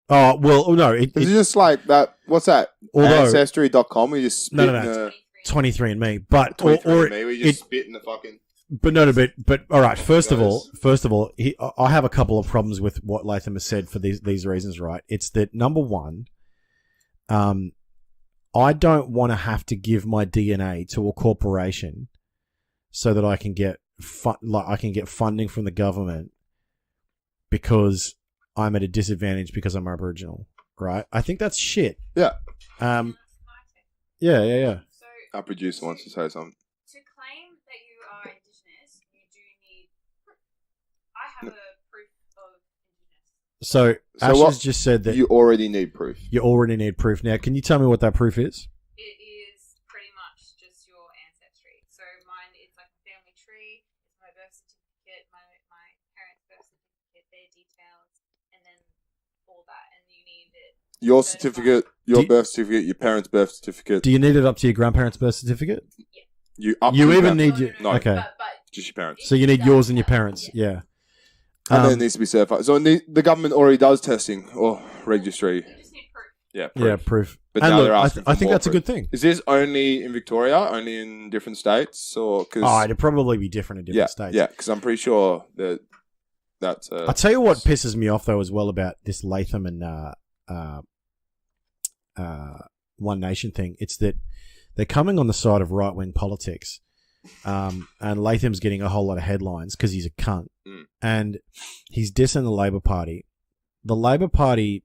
Oh, well, no. Is it just like that? What's that? Although, Ancestry.com where you just spit No. in the... 23andMe, but 23andMe where you just spit in the fucking... But no, but all right. First of all, I have a couple of problems with what Latham has said for these reasons. Right? It's that number one, I don't want to have to give my DNA to a corporation so that I can get funding from the government because I'm at a disadvantage because I'm Aboriginal. Right? I think that's shit. Yeah. Yeah. So Our producer wants to say something. to claim that you are Indigenous, you do need proof. I have a proof of Indigenous. So Ash has just said that You already need proof. you already need proof. Now, can you tell me what that proof is? It is pretty much just your ancestry. So mine, it's like a family tree. It's my birth certificate, my parents' birth certificate, their details, and then all that, and you need it. Your certificate, your birth certificate, your parents' birth certificate. Do you need it up to your grandparents' birth certificate? You even need your... No. Okay. But Just your parents. So you need yours and your parents. Yeah. And then it needs to be certified. So the government already does testing or registry. you just need proof. Yeah, proof. Yeah, proof. But And now look, they're asking I for think more that's a proof. good thing. Is this only in Victoria? Only in different states? Or cause, It'd probably be different in different states. Yeah, because I'm pretty sure that's... I'll tell you what pisses me off, though, as well, about this Latham and One Nation thing. It's that they're coming on the side of right-wing politics. And Latham's getting a whole lot of headlines because he's a cunt. And he's dissing the Labor Party. The Labor Party...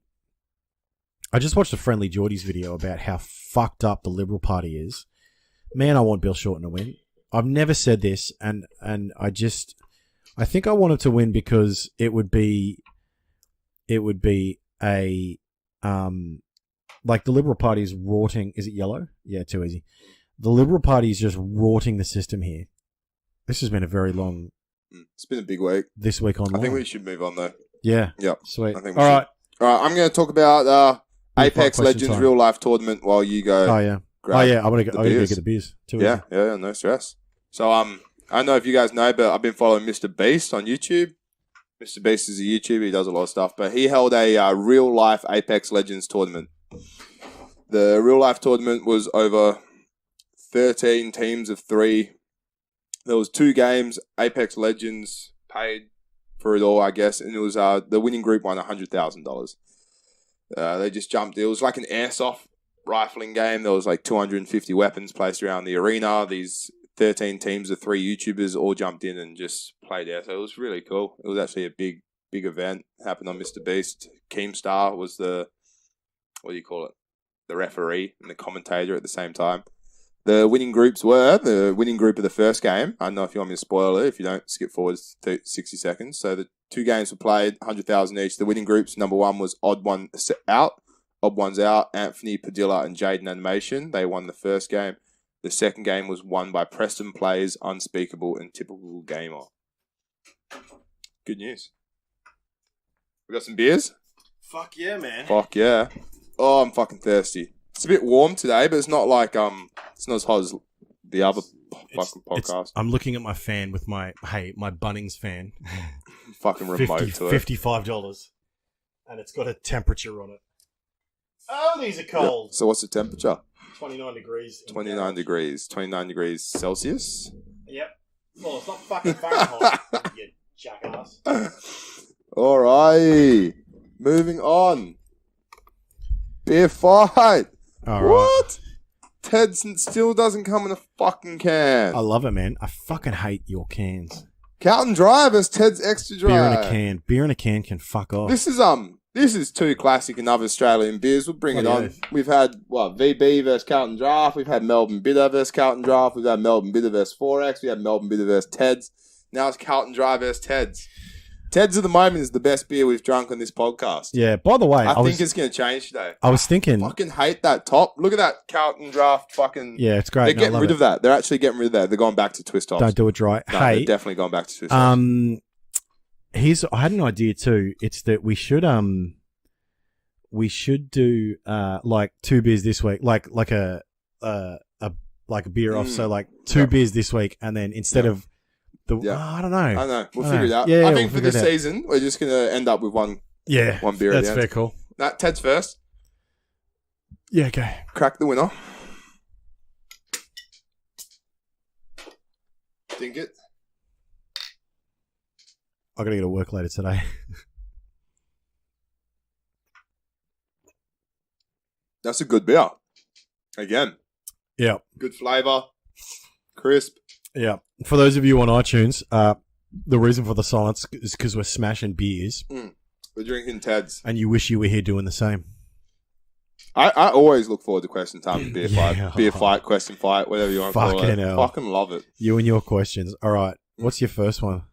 I just watched a Friendly Geordies video about how fucked up the Liberal Party is. Man, I want Bill Shorten to win. I've never said this, and I think I want him to win because it would be a like the Liberal Party is rorting. Is it yellow? Yeah, too easy. The Liberal Party is just rorting the system here. This has been a very long... It's been a big week. This week online. I think we should move on, though. Yeah. Yep. Sweet. I think All right. All right, I'm going to talk about Apex question Legends time. real life tournament while you go. Oh, yeah. I'm going to go get the beers. Too Yeah, no stress. So, I don't know if you guys know, but I've been following Mr. Beast on YouTube. Mr. Beast is a YouTuber. He does a lot of stuff, but he held a real life Apex Legends tournament. The real life tournament was over 13 teams of 3. There was 2 games. Apex Legends paid for it all, I guess, and it was the winning group won $100,000. They just jumped. It was like an airsoft rifling game. There was like 250 weapons placed around the arena. These 13 teams of 3 YouTubers all jumped in and just played there. So it was really cool. It was actually a big event. It happened on Mr. Beast. Keemstar was the referee and the commentator at the same time. The winning groups were the winning group of the first game. I don't know if you want me to spoil it. If you don't, skip forward 60 seconds. So the 2 games were played, 100,000 each. The winning groups, number 1 was Odd Ones Out. Anthony Padilla and Jaden Animation. They won the first game. The second game was won by Preston Plays, Unspeakable, and Typical Gamer. Good news. We got some beers? Fuck yeah, man. Fuck yeah. Oh, I'm fucking thirsty. It's a bit warm today, but it's not like it's not as hot as the other fucking podcast. I'm looking at my fan with my Bunnings fan. Fucking remote to it. $55, and it's got a temperature on it. Oh, these are cold. Yep. So what's the temperature? 29 degrees. 29 degrees. 29 degrees Celsius. Yep. Well, it's not fucking Fahrenheit, you jackass. Alright. Moving on. Beer fight. All right. What? Ted still doesn't come in a fucking can. I love it, man. I fucking hate your cans. Carlton Dry versus Ted's Extra Dry. Beer in a can. Beer in a can can fuck off. This is 2 classic and other Australian beers. We'll bring it on. We've had, VB versus Carlton Draft. We've had Melbourne Bitter versus Carlton Draft. We've had Melbourne Bitter versus 4X. We had Melbourne Bitter versus Ted's. Now it's Carlton Dry versus Ted's. Ted's at the moment is the best beer we've drunk on this podcast. Yeah, by the way, I think it's going to change today. I was thinking... Fucking hate that top. Look at that Carlton Draft fucking... Yeah, it's great. They're getting rid of that. They're actually getting rid of that. They're going back to twist tops. Don't do it dry. No, hey, they're definitely going back to twist tops. I had an idea too. It's that we should do like 2 beers this week, like a beer off. So like 2 beers this week, and then instead of I don't know. I know. We'll figure it out. Yeah, I think for this season, we're just going to end up with one beer at the end. That's fair call. Ted's first. Yeah, okay. Crack the winner. Think it. I got to get to work later today. That's a good beer. Again. Yeah. Good flavour. Crisp. Yeah. For those of you on iTunes, the reason for the silence is because we're smashing beers. We're drinking Ted's. And you wish you were here doing the same. I always look forward to question time and beer fight. Beer fight, question fight, whatever you want to call it. Hell. Fucking love it. You and your questions. All right. What's your first one?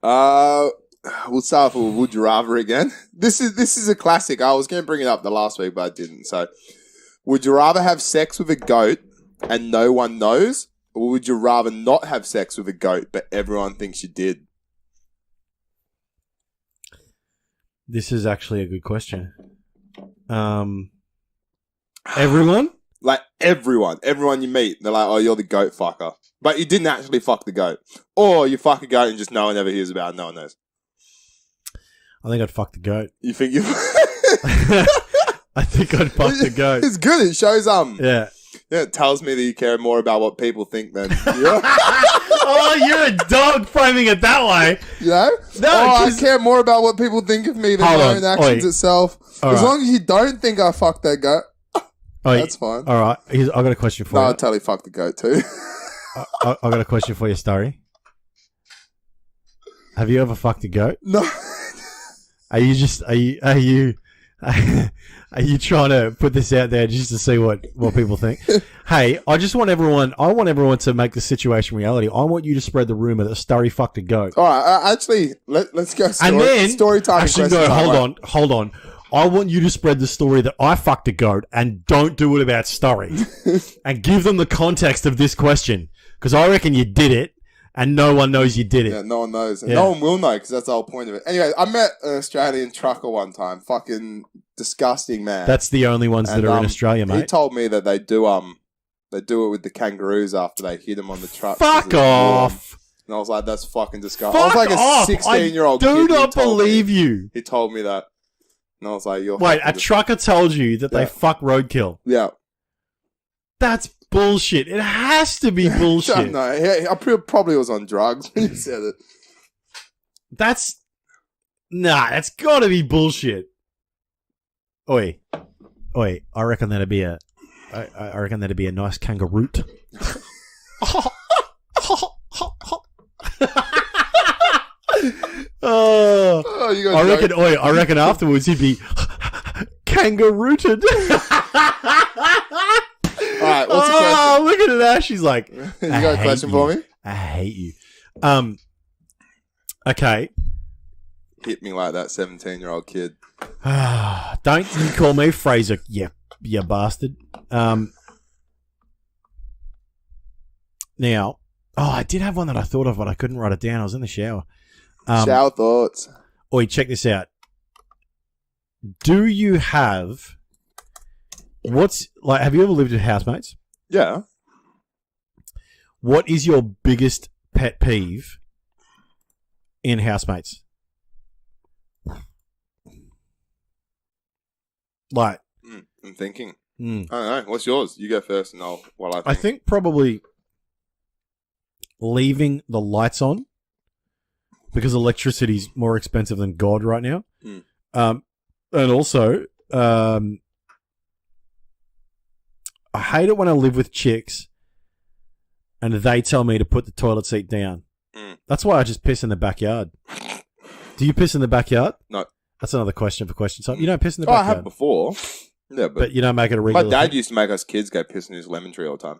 We'll start with Would You Rather again. This is a classic. I was going to bring it up the last week, but I didn't. So, would you rather have sex with a goat and no one knows? Or would you rather not have sex with a goat, but everyone thinks you did? This is actually a good question. Everyone? Like, everyone you meet, they're like, oh, you're the goat fucker. But you didn't actually fuck the goat. Or you fuck a goat and just no one ever hears about it, no one knows. I think I'd fuck the goat. You think you... I think I'd fuck the goat. It's good. It shows, Yeah. Yeah, it tells me that you care more about what people think than... Oh, you're a dog framing it that way. You know? No, I care more about what people think of me than my own actions itself. As long as you don't think I fucked that goat, that's fine. All right. I've got a question for you. No, I'll totally fuck the goat too. I've got a question for you, Starry. Have you ever fucked a goat? No. Are you trying to put this out there just to see what people think? Hey, I want everyone to make the situation reality. I want you to spread the rumor that Starry fucked a goat. All right, actually, let's go story time. Actually, no, hold on. I want you to spread the story that I fucked a goat and don't do it about Starry. And give them the context of this question. Because I reckon you did it and no one knows you did it. Yeah, no one knows. And no one will know because that's the whole point of it. Anyway, I met an Australian trucker one time. Fucking disgusting man. That's the only ones that are in Australia, mate. He told me that they do it with the kangaroos after they hit them on the truck. Fuck off. And I was like, that's fucking disgusting. I was like a 16-year-old kid. I do not believe you. He told me that. And I was like, wait, a trucker told you that they fuck roadkill? Yeah. That's bullshit. It has to be bullshit. No, I probably was on drugs when you said it. That's got to be bullshit. Oi, I reckon that'd be a nice kangaroo. I reckon afterwards he'd be kangarooted. All right, what's the question? Look at that. She's like, you got a question for me? I hate you. Okay. Hit me like that 17-year-old kid. Don't you call me Fraser, you bastard. Now, I did have one that I thought of, but I couldn't write it down. I was in the shower. Shower thoughts. Oi, check this out. Do you have... have you ever lived with housemates? Yeah. What is your biggest pet peeve in housemates? I'm thinking. I don't know. What's yours? You go first and I think probably leaving the lights on because electricity's more expensive than God right now. And also, I hate it when I live with chicks and they tell me to put the toilet seat down. That's why I just piss in the backyard. Do you piss in the backyard? No. That's another question for question time. You don't piss in the backyard? I have before. Yeah, but you don't make it a regular My dad thing? used to make us kids go piss in his lemon tree all the time.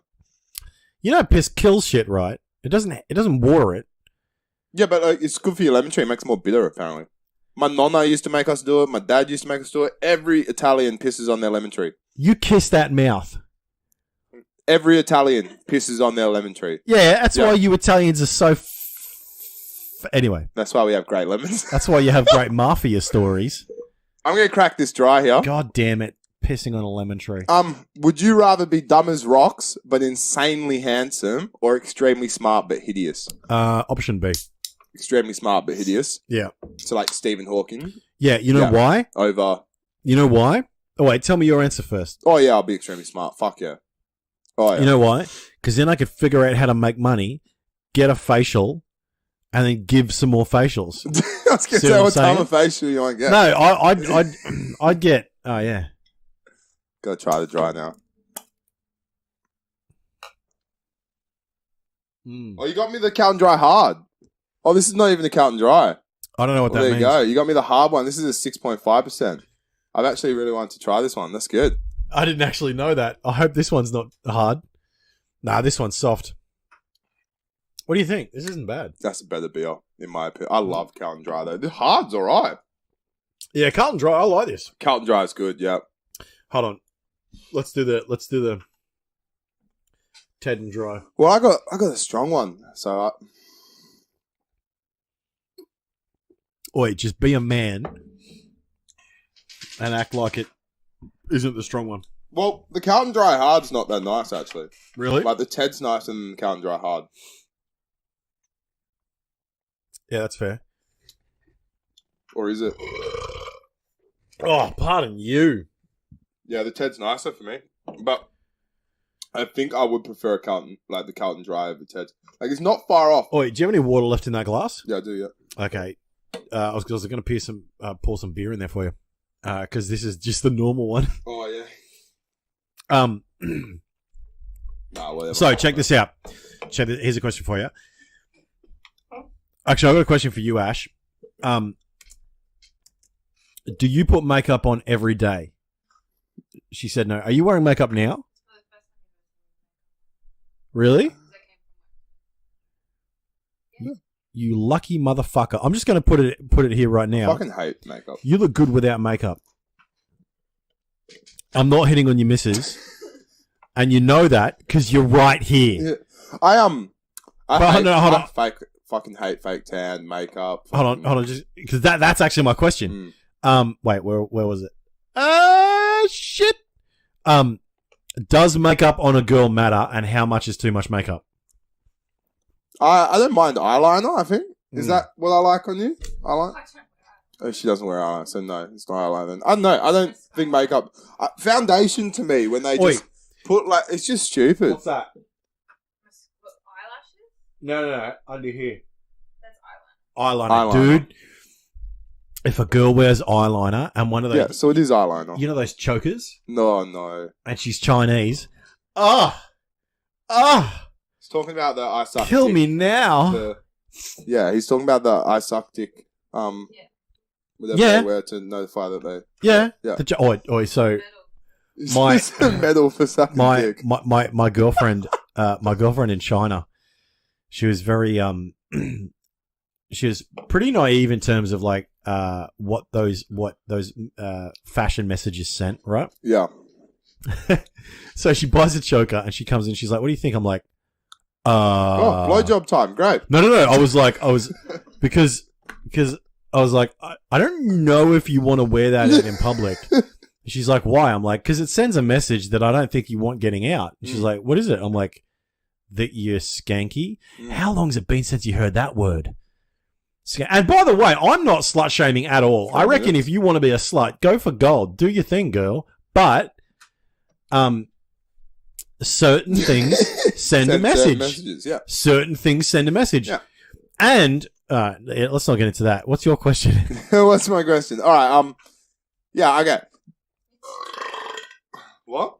You know piss kills shit, right? It doesn't water it. Yeah, but it's good for your lemon tree. It makes it more bitter, apparently. My nonna used to make us do it. My dad used to make us do it. Every Italian pisses on their lemon tree. You kiss that mouth. Every Italian pisses on their lemon tree. Yeah, that's why you Italians are so... Anyway. That's why we have great lemons. That's why you have great mafia stories. I'm going to crack this dry here. God damn it. Pissing on a lemon tree. Would you rather be dumb as rocks, but insanely handsome, or extremely smart but hideous? Option B. Extremely smart but hideous. Yeah. So like Stephen Hawking. Yeah, you know why? You know why? Oh, wait, tell me your answer first. Oh, yeah, I'll be extremely smart. Fuck yeah. Oh, yeah. You know why? Because then I could figure out how to make money, get a facial, and then give some more facials. I was going to say, what type of facial you want to get? No, I'd get... Oh, yeah. Gotta try the dry now. Oh, you got me the Count and Dry hard. Oh, this is not even the Count and Dry. I don't know what that means. There you go. You got me the hard one. This is a 6.5%. I've actually really wanted to try this one. That's good. I didn't actually know that. I hope this one's not hard. Nah, this one's soft. What do you think? This isn't bad. That's a better beer, in my opinion. I love Count and Dry, though. The hard's all right. Yeah, Count and Dry. I like this. Count and Dry is good, yeah. Hold on. Let's do the Ted and Dry. Well, I got a strong one. So Oi, just be a man and act like it isn't the strong one. Well, the Carlton Dry Hard's not that nice, actually. Really? Like, the Ted's nicer than the Carlton Dry Hard. Yeah, that's fair. Or is it? Oh, pardon you. Yeah, the Ted's nicer for me. But I think I would prefer the Carlton Dry over Ted's. Like, it's not far off. Oi, do you have any water left in that glass? Yeah, I do, yeah. Okay. I was going to pour some beer in there for you. Because this is just the normal one. Oh, yeah. Nah, whatever. So, check this out. Here's a question for you. Actually, I've got a question for you, Ash. Do you put makeup on every day? She said no. Are you wearing makeup now? Really? Yeah. You lucky motherfucker. I'm just going to put it here right now. I fucking hate makeup. You look good without makeup. I'm not hitting on your missus. And you know that because you're right here. Yeah. I fucking hate fake tan, makeup. Hold on. Just because that's actually my question. Wait, where was it? Shit. Does makeup on a girl matter, and how much is too much makeup? I don't mind eyeliner, I think. Is that what I like on you? Eyeliner? Oh, she doesn't wear eyeliner, so no, it's not eyeliner then. I don't know. I don't think makeup... foundation to me, when they just put like... It's just stupid. What's that? Eyelashes? No. Under here. That's Eyeliner. Dude. If a girl wears eyeliner and one of those... Yeah, so it is eyeliner. You know those chokers? No. And she's Chinese. He's talking about the eye suck Kill dick. me now. He's talking about the eye suck dick. Whatever they wear to notify that they... Yeah. Yeah. So... It's a medal for sucking dick. My girlfriend... my girlfriend in China, she was very... she was pretty naive in terms of like what those fashion messages sent, right? Yeah. So she buys a choker and she comes in. She's like, "What do you think?" I'm like, blowjob time, great." No. I was because I was like, I don't know if you want to wear that in public. She's like, "Why?" I'm like, "Because it sends a message that I don't think you want getting out." She's like, "What is it?" I'm like, "That you're skanky." How long's it been since you heard that word? And by the way, I'm not slut shaming at all. I reckon if you want to be a slut, go for gold. Do your thing, girl. But certain things send a message. Messages, yeah. Certain things send a message. Yeah. And let's not get into that. What's your question? What's my question? All right. Yeah. Okay. What?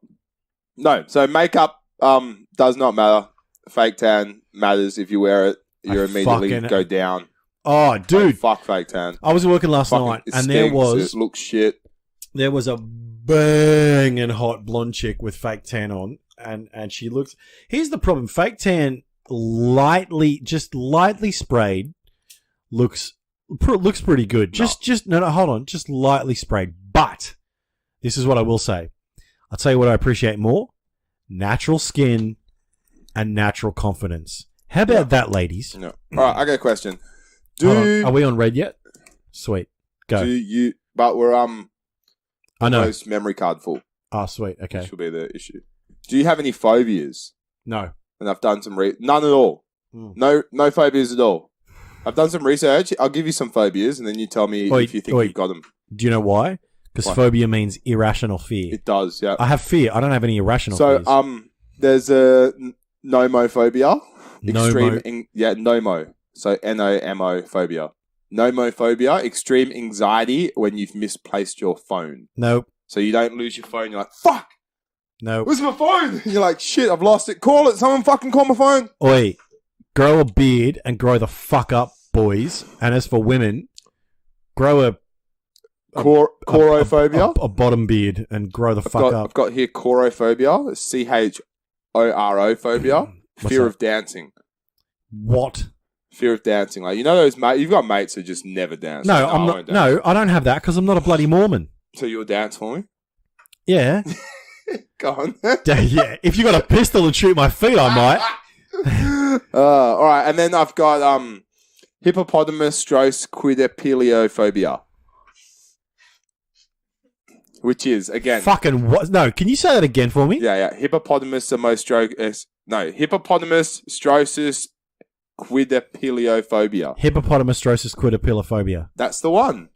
No. So makeup does not matter. Fake tan matters. If you wear it, you immediately go down. Oh, dude. Fuck fake tan. I was working last night, and it looks shit. There was a banging hot blonde chick with fake tan on, and she looks... Here's the problem. Fake tan, just lightly sprayed, looks pretty good. No, hold on. Just lightly sprayed. But this is what I will say. I'll tell you what I appreciate more. Natural skin and natural confidence. How about that, ladies? No. All right, I got a question. Are we on red yet? Sweet. Go. But we're I know. Almost memory card full. Oh, sweet. Okay. Which will be the issue. Do you have any phobias? No. And I've done some none at all. No phobias at all. I've done some research. I'll give you some phobias, and then you tell me if you think you've got them. Do you know why? Because phobia means irrational fear. It does, yeah. I have fear. I don't have any irrational fears. So, there's a nomophobia. Nomo. So, NOMO phobia. Nomophobia, extreme anxiety when you've misplaced your phone. Nope. So you don't lose your phone. You're like, fuck! Nope. Where's my phone? You're like, shit, I've lost it. Call it. Someone fucking call my phone. Oi, grow a beard and grow the fuck up, boys. And as for women, grow a chorophobia. A bottom beard and grow the fuck up. I've got here chorophobia, CHORO phobia, fear of dancing. What? Fear of dancing. Like, you know those mates, you've got mates who just never dance. No, I'm not. No, I don't have that because I'm not a bloody Mormon. So you'll dance for me? Yeah. Go on. Yeah, if you got a pistol and shoot my feet, I might. All right, and then I've got hippopotamus stroke quidripeliophobia. which is, again... Fucking what? No, can you say that again for me? Yeah. Hippopotamus strosis quidapiliophobia. Hippopotamostrosis quidapillophobia. That's the one.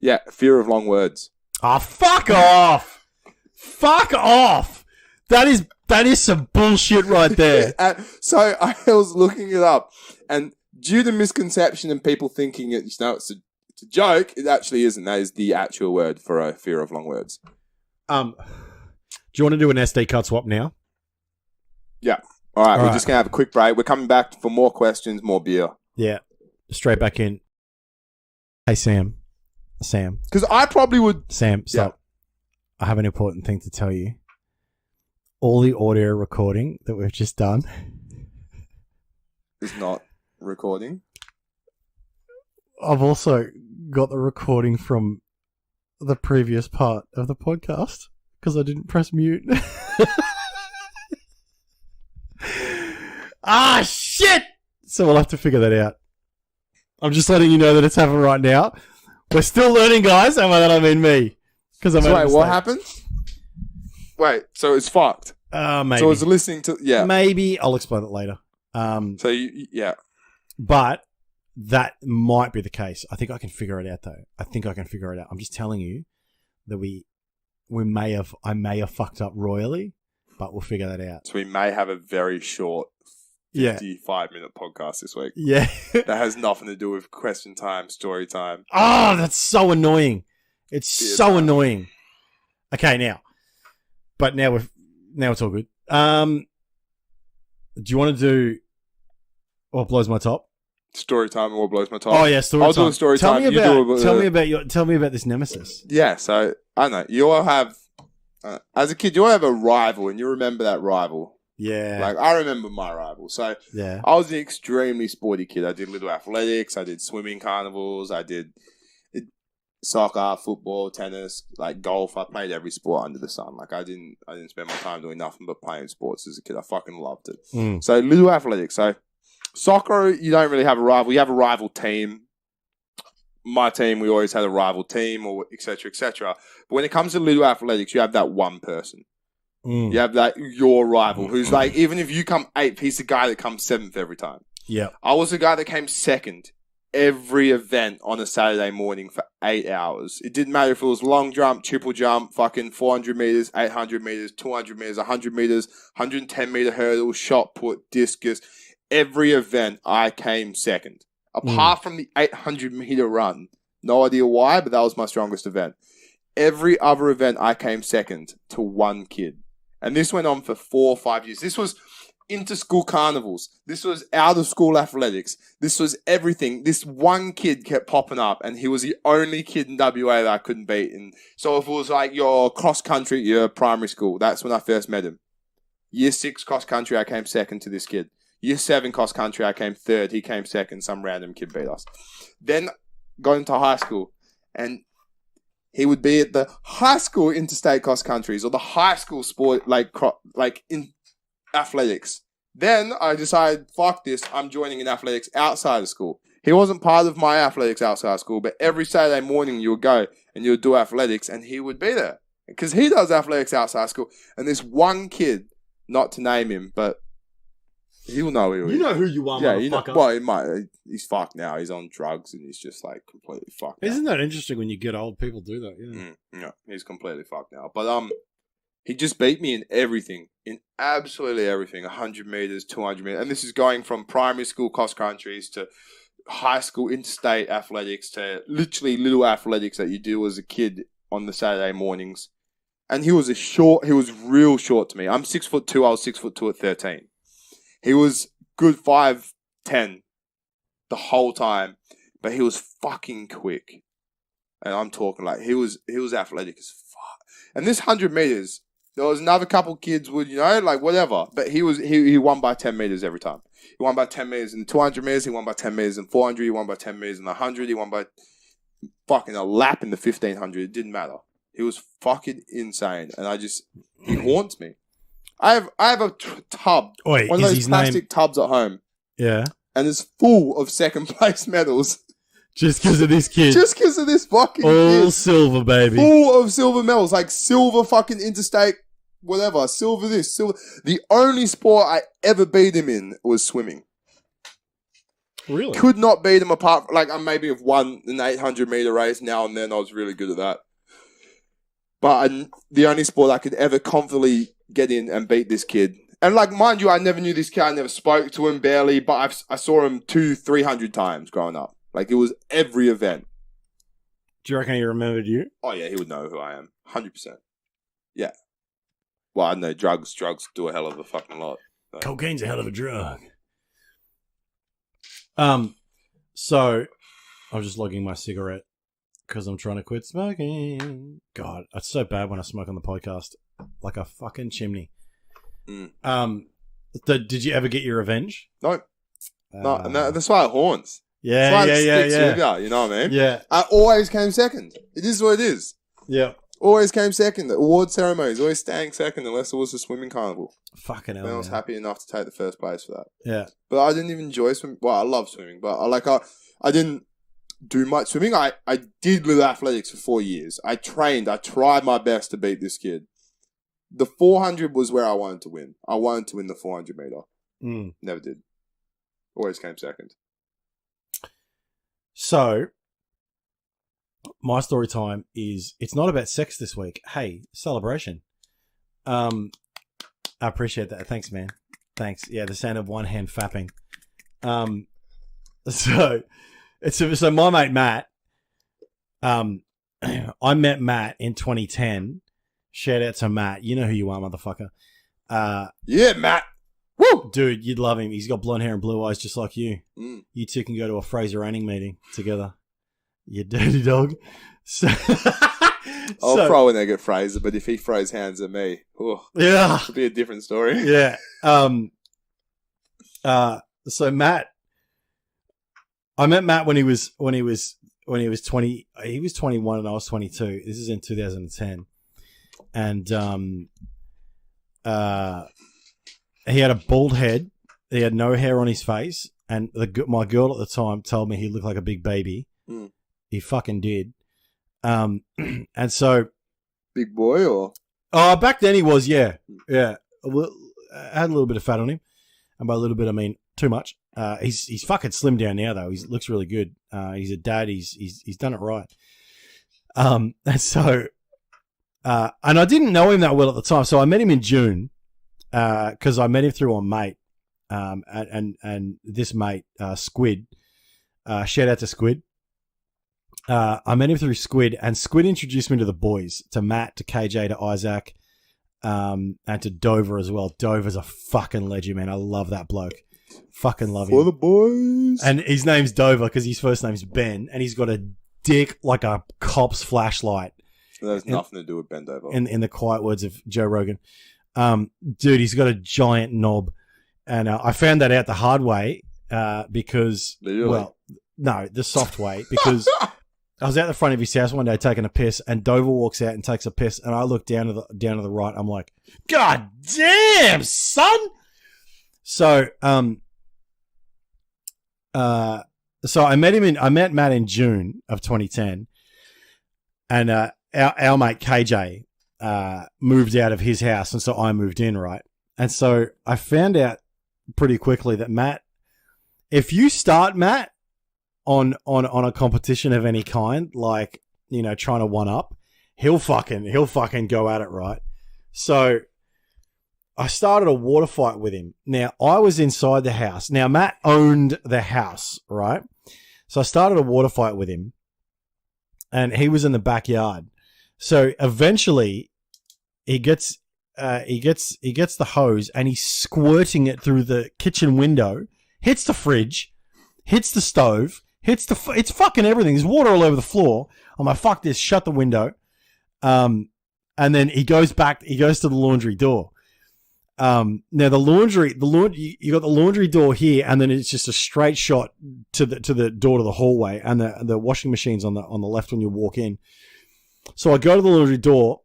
Yeah, fear of long words. Oh, fuck off! Fuck off! That is some bullshit right there. So I was looking it up, and due to misconception and people thinking it's a joke, it actually isn't. That is the actual word for a fear of long words. Do you want to do an SD card swap now? Yeah. All right, we're just going to have a quick break. We're coming back for more questions, more beer. Yeah. Straight back in. Hey, Sam. Because I probably would... Sam, stop. Yeah. I have an important thing to tell you. All the audio recording that we've just done... is not recording. I've also got the recording from the previous part of the podcast because I didn't press mute. Ah, shit! So we'll have to figure that out. I'm just letting you know that it's happening right now. We're still learning, guys, and by that I mean me. Wait, what happened? Wait, so it's fucked? Maybe. So I was listening to... Yeah. Maybe. I'll explain it later. Yeah. But that might be the case. I think I can figure it out, though. I'm just telling you that I may have fucked up royally, but we'll figure that out. So we may have a very short 55-minute podcast this week. Yeah. That has nothing to do with question time, story time. Oh, that's so annoying. It's so annoying. Okay, now. But now it's all good. Do you want to do what blows my top? Story time or what blows my top? Oh yeah, story time. I'll do a story time. Tell me about this nemesis. Yeah, so I don't know. You all have as a kid, you all have a rival, and you remember that rival. Yeah. Like, I remember my rival. So, yeah. I was an extremely sporty kid. I did little athletics. I did swimming carnivals. I did soccer, football, tennis, like golf. I played every sport under the sun. Like, I didn't spend my time doing nothing but playing sports as a kid. I fucking loved it. So, little athletics. So, soccer, you don't really have a rival. You have a rival team. My team, we always had a rival team, or et cetera, et cetera. But when it comes to little athletics, you have that one person. You have your rival who's like, even if you come 8th, he's the guy that comes 7th every time. Yeah. I was the guy that came 2nd every event on a Saturday morning for 8 hours. It didn't matter if it was long jump, triple jump, fucking 400 meters, 800 meters, 200 meters, 100 meters, 110 meter hurdle, shot put, discus. Every event I came 2nd. Apart from the 800 meter run. No idea why, but that was my strongest event. Every other event I came 2nd to one kid. And this went on for 4 or 5 years. This was inter-school carnivals. This was out-of-school athletics. This was everything. This one kid kept popping up, and he was the only kid in WA that I couldn't beat. And so if it was like your cross-country, your primary school, that's when I first met him. Year 6 cross-country, I came 2nd to this kid. Year 7 cross-country, I came 3rd. He came 2nd. Some random kid beat us. Then got into high school, and he would be at the high school interstate cross countries or the high school sport, like in athletics. Then I decided, fuck this, I'm joining in athletics outside of school. He wasn't part of my athletics outside of school, but every Saturday morning you would go and you would do athletics and he would be there. Because he does athletics outside of school. And this one kid, not to name him, but he'll know who he is. You know who you are, motherfucker. You know, well, he might. He's fucked now. He's on drugs and he's just like completely fucked. Isn't that interesting when you get old? People do that. Yeah. Yeah, he's completely fucked now. But he just beat me in everything, in absolutely everything. 100 meters, 200 meters, and this is going from primary school cross countries to high school interstate athletics to literally little athletics that you do as a kid on the Saturday mornings. And he was real short to me. I'm 6'2". I was 6'2" at 13. He was good 5'10" the whole time, but he was fucking quick. And I'm talking like he was athletic as fuck. And this 100 meters, there was another couple kids would, like whatever, but he won by 10 meters every time. He won by 10 meters in 200 meters, he won by 10 meters in 400, he won by 10 meters in 100, he won by fucking a lap in the 1500. It didn't matter. He was fucking insane, and he haunts me. I have a tub, one of those plastic tubs at home. Yeah. And it's full of second place medals. Just because of this kid. Just because of this fucking All kid. silver, baby. Full of silver medals. Like silver fucking interstate, whatever. Silver this, silver. The only sport I ever beat him in was swimming. Really? Could not beat him apart. Like, I maybe have won an 800-meter race now and then. I was really good at that. But the only sport I could ever confidently get in and beat this kid. And, like, mind you, I never knew this kid. I never spoke to him, barely. But I saw him 200-300 times growing up. Like, it was every event. Do you reckon he remembered you? Oh, yeah, he would know who I am. 100%. Yeah. Well, I know drugs do a hell of a fucking lot. So. Cocaine's a hell of a drug. So I'm just logging my cigarette because I'm trying to quit smoking. God, it's so bad when I smoke on the podcast, like a fucking chimney. Did you ever get your revenge? No, no, that's why it haunts. Yeah, that's why yeah, it yeah, sticks yeah. with you, you know what I mean? Yeah, I always came second. It is what it is. Yeah, always came second. The award ceremonies always staying second unless it was a swimming carnival. Fucking hell. And I was happy enough to take the first place for that. Yeah, but I didn't even enjoy swimming. Well, I love swimming, but I didn't do much swimming. I did little athletics for 4 years. I trained. I tried my best to beat this kid. The 400 was where I wanted to win. I wanted to win the 400 meter. Never did. Always came second. So, my story time is, it's not about sex this week. Hey, celebration. I appreciate that. Thanks, man. Thanks. Yeah, the sound of one hand fapping. So my mate Matt, I met Matt in 2010. Shout out to Matt. You know who you are, motherfucker. Yeah, Matt. Woo! Dude, you'd love him. He's got blonde hair and blue eyes just like you. You two can go to a Fraser meeting together. You dirty dog. So, I'll throw in there get Fraser, but if he throws hands at me, yeah, it'll be a different story. Yeah. So Matt, I met Matt when he was 20. He was 21 and I was 22. This is in 2010, and he had a bald head. He had no hair on his face, and my girl at the time told me he looked like a big baby. He fucking did. And so, big boy, or back then he was, yeah. I had a little bit of fat on him, and by a little bit I mean too much. He's fucking slimmed down now though. He looks really good. He's a dad. He's done it right. And so, and I didn't know him that well at the time, so I met him in June. Because I met him through a mate, and this mate, Squid, shout out to Squid. I met him through Squid, and Squid introduced me to the boys, to Matt, to KJ, to Isaac, and to Dover as well. Dover's a fucking legend, man. I love that bloke. Fucking love him. For the boys. And his name's Dover because his first name's Ben, and he's got a dick like a cop's flashlight. That has nothing to do with Ben Dover. In the quiet words of Joe Rogan. Dude, he's got a giant knob, and I found that out the hard way because, well, no, the soft way, because I was out the front of his house one day taking a piss, and Dover walks out and takes a piss, and I look down to the right. I'm like, God damn, son. So, so I met Matt in June of 2010, and our mate KJ moved out of his house, and so I moved in, right? And so I found out pretty quickly that Matt, if you start Matt on a competition of any kind, like, you know, trying to one up, he'll fucking go at it, right? So I started a water fight with him. Now, I was inside the house. Now, Matt owned the house, right? So I started a water fight with him, and he was in the backyard. So eventually, he gets the hose, and he's squirting it through the kitchen window, hits the fridge, hits the stove, it's fucking everything. There's water all over the floor. I'm like, fuck this, shut the window. And then he goes to the laundry door. Now the laundry, you got the laundry door here, and then it's just a straight shot to the door to the hallway, and the washing machine's on the left when you walk in. So I go to the laundry door,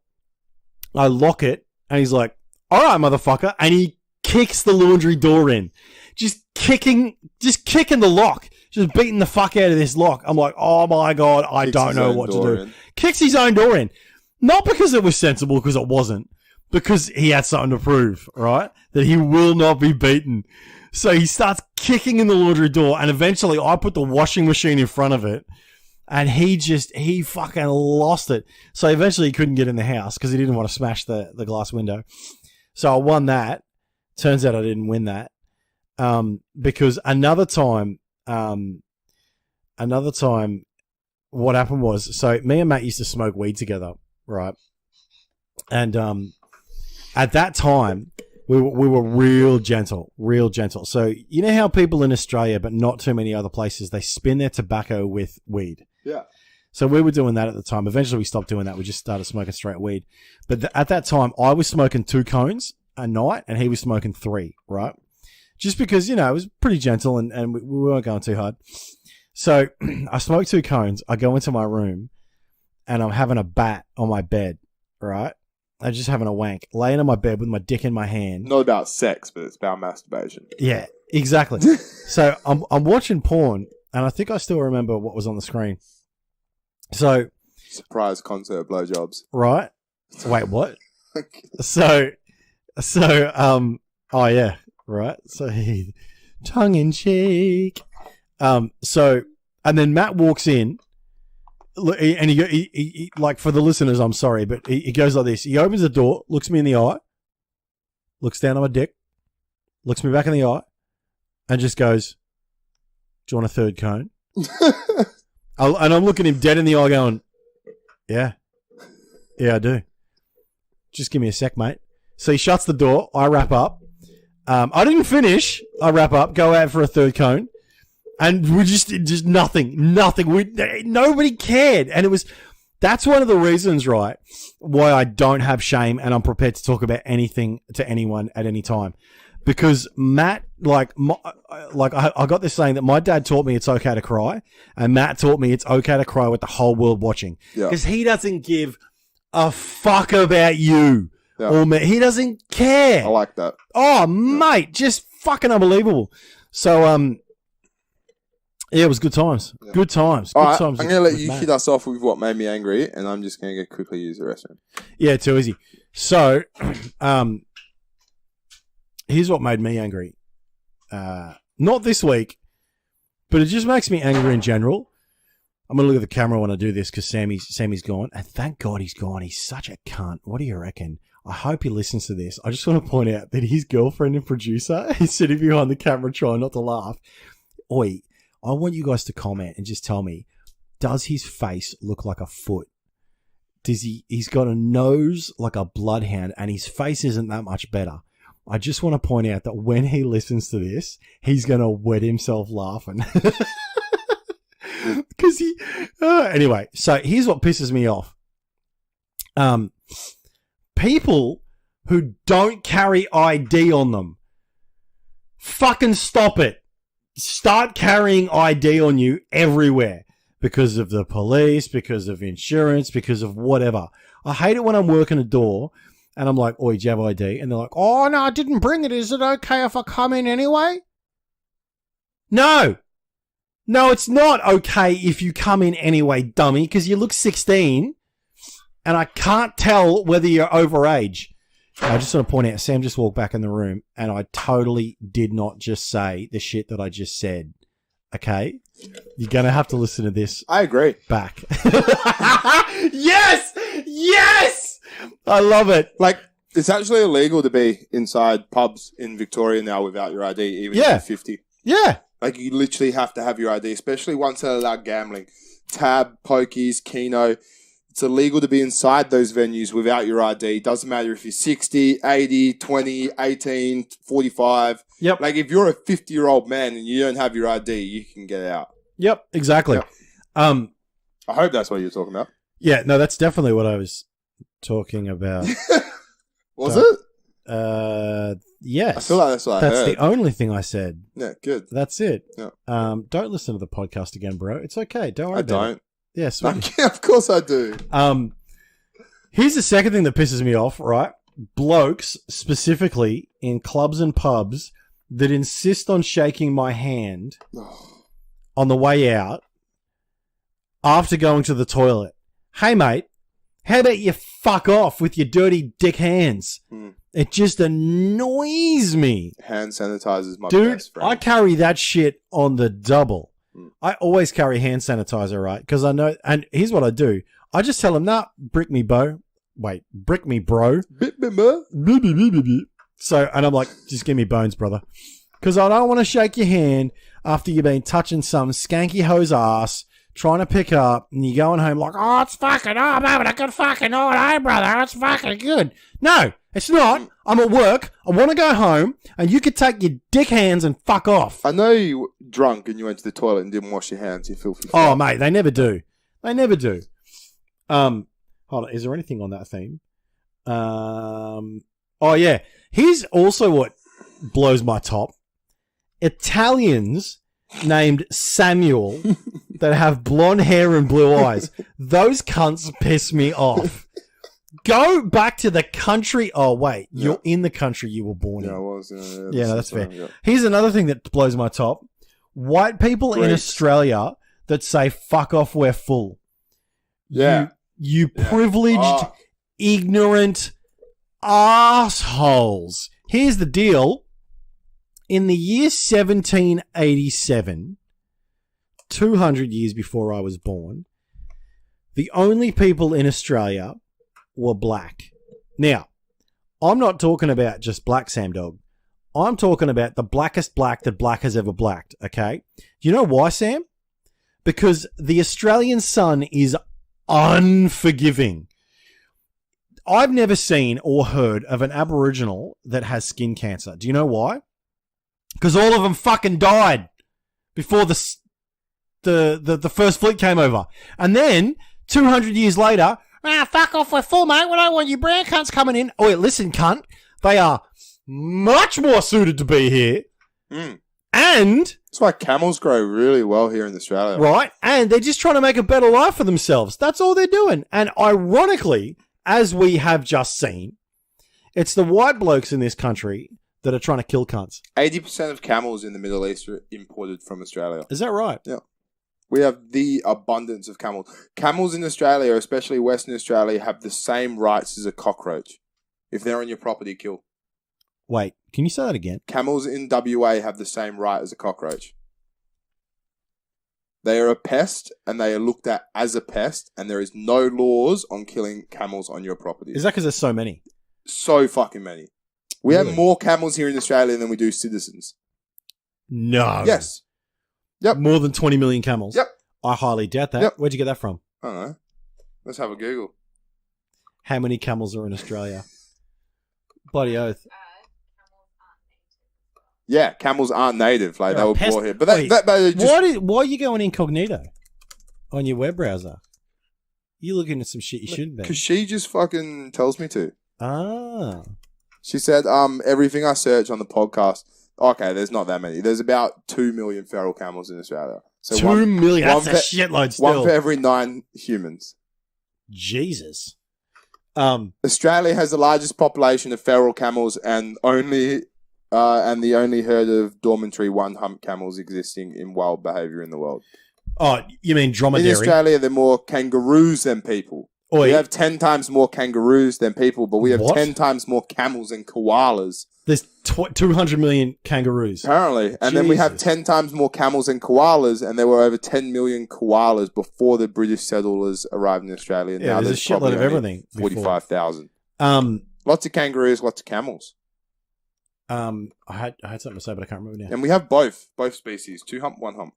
I lock it, and he's like, all right, motherfucker. And he kicks the laundry door in, just kicking the lock, just beating the fuck out of this lock. I'm like, oh my God, I don't know what to do. Kicks his own door in. Not because it was sensible, because it wasn't. Because he had something to prove, right? That he will not be beaten. So he starts kicking in the laundry door, and eventually I put the washing machine in front of it, and he fucking lost it. So eventually he couldn't get in the house because he didn't want to smash the glass window. So I won that. Turns out I didn't win that. Because another time, what happened was, so me and Matt used to smoke weed together, right? And at that time, we were real gentle. So you know how people in Australia, but not too many other places, they spin their tobacco with weed. Yeah. So we were doing that at the time. Eventually we stopped doing that. We just started smoking straight weed. But at that time, I was smoking 2 cones a night and he was smoking 3, right? Just because, you know, it was pretty gentle and we weren't going too hard. So I smoked 2 cones. I go into my room and I'm having a bat on my bed, right? I'm just having a wank, laying on my bed with my dick in my hand. Not about sex, but it's about masturbation. Yeah, exactly. So I'm watching porn, and I think I still remember what was on the screen. So surprise concert blowjobs. Right? Wait, what? So oh yeah, right. So tongue in cheek. So and then Matt walks in. And he like, for the listeners, I'm sorry, but he goes like this. He opens the door, looks me in the eye, looks down on my dick, looks me back in the eye, and just goes, "Do you want a 3rd cone?" And I'm looking him dead in the eye going, yeah, I do. Just give me a sec, mate. So he shuts the door. I wrap up. I didn't finish. I wrap up, go out for a 3rd cone. And we just nothing. Nobody cared. And that's one of the reasons, right, why I don't have shame and I'm prepared to talk about anything to anyone at any time. Because Matt, I got this saying that my dad taught me it's okay to cry, and Matt taught me it's okay to cry with the whole world watching. Because he doesn't give a fuck about you or me. He doesn't care. I like that. Oh, mate, just fucking unbelievable. So, yeah, it was good times. Yeah. Good times. All right, I'm going to let you hit us off with what made me angry, and I'm just going to go quickly use the restroom. Yeah, too easy. So, here's what made me angry. Not this week, but it just makes me angry in general. I'm going to look at the camera when I do this because Sammy's gone, and thank God he's gone. He's such a cunt. What do you reckon? I hope he listens to this. I just want to point out that his girlfriend and producer is sitting behind the camera trying not to laugh. Oi. I want you guys to comment and just tell me, does his face look like a foot? He's got a nose like a bloodhound and his face isn't that much better. I just want to point out that when he listens to this, he's going to wet himself laughing. Because anyway, so here's what pisses me off. People who don't carry ID on them. Fucking stop it. Start carrying ID on you everywhere because of the police, because of insurance, because of whatever. I hate it when I'm working a door and I'm like, "Oi, do you have ID?" And they're like, "Oh, no, I didn't bring it. Is it okay if I come in anyway?" No, it's not okay if you come in anyway, dummy, because you look 16 and I can't tell whether you're overage. I just want to point out, Sam just walked back in the room and I totally did not just say the shit that I just said. Okay? You're going to have to listen to this. I agree. Back. Yes! I love it. Like, it's actually illegal to be inside pubs in Victoria now without your ID, even if you're 50. Yeah. Like, you literally have to have your ID, especially once they allow gambling. Tab, pokies, Keno. It's illegal to be inside those venues without your ID. Doesn't matter if you're 60, 80, 20, 18, 45. Yep. Like, if you're a 50-year-old man and you don't have your ID, you can get out. Yep, exactly. Yep. I hope that's what you're talking about. Yeah, no, that's definitely what I was talking about. Was it? Yes. I feel like that's what I heard. That's the only thing I said. Yeah, good. That's it. Yeah. Don't listen to the podcast again, bro. It's okay. Don't worry about it. Yes. Of course I do. Here's the second thing that pisses me off, right? Blokes, specifically in clubs and pubs, that insist on shaking my hand on the way out after going to the toilet. Hey, mate, how about you fuck off with your dirty dick hands? It just annoys me. Hand sanitizer's my Dude, best friend. I carry that shit on the double. I always carry hand sanitizer, right? Because I know, and here's what I do. I just tell them, nah, brick me, bro. Wait, brick me, bro. So, and I'm like, just give me bones, brother. Because I don't want to shake your hand after you've been touching some skanky hoe's ass, trying to pick up, and you're going home like, oh, it's fucking, oh, I'm having a good fucking night, brother. It's fucking good. No, it's not. I'm at work. I want to go home, and you could take your dick hands and fuck off. I know you were drunk and you went to the toilet and didn't wash your hands, you filthy fuck. Oh, mate, they never do. They never do. Hold on. Is there anything on that theme? Oh, yeah. Here's also what blows my top. Italians named Samuel that have blonde hair and blue eyes. Those cunts piss me off. Go back to the country. Oh, wait. You're in the country you were born in. Yeah, I was. Yeah, no, that's fair. Yeah. Here's another thing that blows my top. White people in Australia that say, fuck off, we're full. Yeah. You privileged, ignorant assholes. Here's the deal. In the year 1787, 200 years before I was born, the only people in Australia were black. Now, I'm not talking about just black, Sam Dog. I'm talking about the blackest black that black has ever blacked, okay? You know why, Sam? Because the Australian sun is unforgiving. I've never seen or heard of an Aboriginal that has skin cancer. Do you know why? Because all of them fucking died before the first fleet came over. And then, 200 years later, fuck off, we're full, mate. We don't want you brown cunts coming in. Oh, wait, listen, cunt. They are much more suited to be here. And that's why camels grow really well here in Australia. Right. And they're just trying to make a better life for themselves. That's all they're doing. And ironically, as we have just seen, it's the white blokes in this country that are trying to kill cunts. 80% of camels in the Middle East are imported from Australia. Is that right? Yeah. We have the abundance of camels. Camels in Australia, especially Western Australia, have the same rights as a cockroach. If they're on your property, kill. Wait, can you say that again? Camels in WA have the same right as a cockroach. They are a pest, and they are looked at as a pest, and there is no laws on killing camels on your property. Is that because there's so many? So fucking many. We have more camels here in Australia than we do citizens. No. Yes. Yep. More than 20 million camels? Yep. I highly doubt that. Yep. Where'd you get that from? I don't know. Let's have a Google. How many camels are in Australia? Bloody oath. Yeah, camels aren't native. Like, they were brought here. But Wait, just... why are you going incognito on your web browser? You're looking at some shit you shouldn't be. Because she just fucking tells me to. Ah. She said, everything I search on the podcast... Okay, there's not that many. There's about 2 million feral camels in Australia. So 2 million? That's a shitload still. One for every 9 humans. Jesus. Australia has the largest population of feral camels and the only herd of dormitory one-hump camels existing in wild behaviour in the world. Oh, you mean dromedary? In Australia, there are more kangaroos than people. We have 10 times more kangaroos than people, but we have 10 times more camels and koalas. There's 200 million kangaroos. Apparently. And then we have 10 times more camels and koalas, and there were over 10 million koalas before the British settlers arrived in Australia. Yeah, now there's a shitload of everything. 45,000. Lots of kangaroos, lots of camels. I had something to say, but I can't remember now. And we have both species, 2 hump, 1 hump.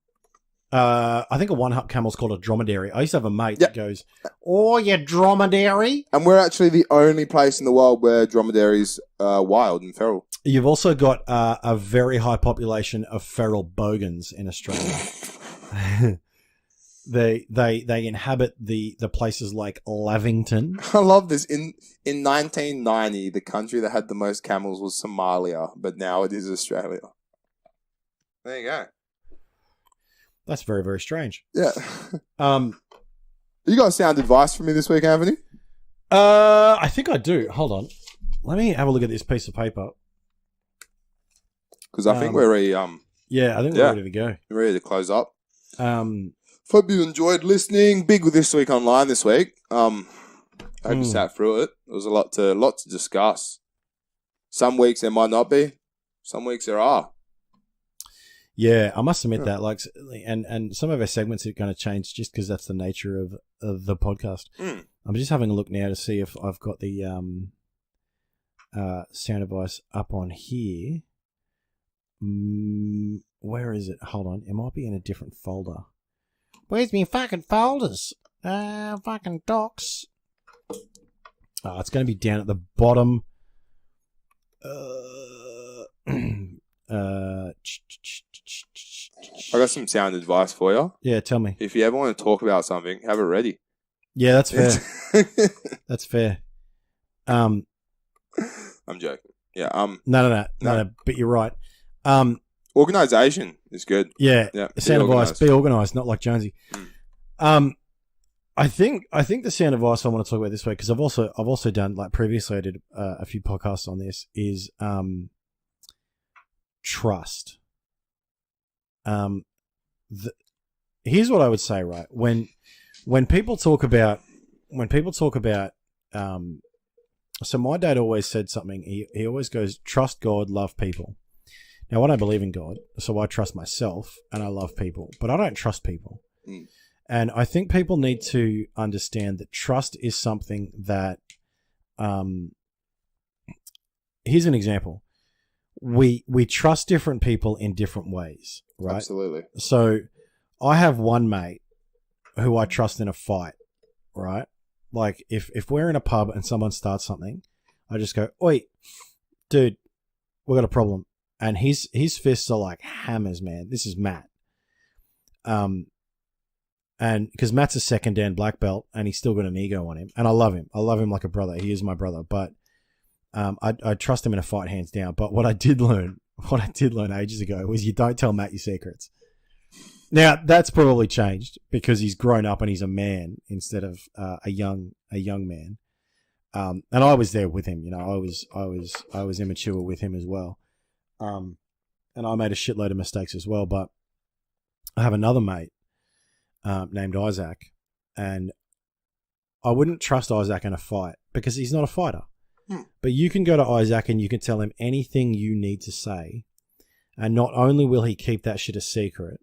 I think a one-hump camel's called a dromedary. I used to have a mate that goes, "Oh, you dromedary!" And we're actually the only place in the world where dromedaries are wild and feral. You've also got a very high population of feral bogans in Australia. They inhabit the places like Lavington. I love this. In 1990, the country that had the most camels was Somalia, but now it is Australia. There you go. That's very, very strange. Yeah. You got sound advice for me this week, Anthony? I think I do. Hold on. Let me have a look at this piece of paper. Because I think we're ready. Yeah, I think we're ready to go. We're ready to close up. Hope you enjoyed listening. Big this week online this week. Hope you sat through it. There was a lot to discuss. Some weeks there might not be. Some weeks there are. Yeah, I must admit that. Like, and some of our segments are going to change just because that's the nature of the podcast. I'm just having a look now to see if I've got the sound advice up on here. Where is it? Hold on. It might be in a different folder. Where's me fucking folders? Fucking docs. Oh, it's going to be down at the bottom. I got some sound advice for you. Yeah, tell me. If you ever want to talk about something, have it ready. Yeah, that's fair. That's fair. I'm joking. Yeah. No. But you're right. Organisation is good. Yeah. Sound advice. Be organised, not like Jonesy. I think the sound advice I want to talk about this week, because I've also done, like previously I did a few podcasts on this, is trust. Here's what I would say, right? When people talk about so my dad always said something. He always goes, trust God, love people. Now, I don't believe in God, so I trust myself and I love people, but I don't trust people. And I think people need to understand that trust is something that, here's an example. We trust different people in different ways, right? Absolutely. So I have one mate who I trust in a fight, right? Like if we're in a pub and someone starts something, I just go, "Oi, dude, we got a problem." And his fists are like hammers, man. This is Matt. And because Matt's a second dan black belt and he's still got an ego on him. And I love him. I love him like a brother. He is my brother. But I trust him in a fight hands down. But what I did learn ages ago was you don't tell Matt your secrets. Now, that's probably changed because he's grown up and he's a man instead of a young man. And I was there with him, you know, I was immature with him as well. And I made a shitload of mistakes as well, but I have another mate named Isaac, and I wouldn't trust Isaac in a fight because he's not a fighter. But you can go to Isaac and you can tell him anything you need to say, and not only will he keep that shit a secret,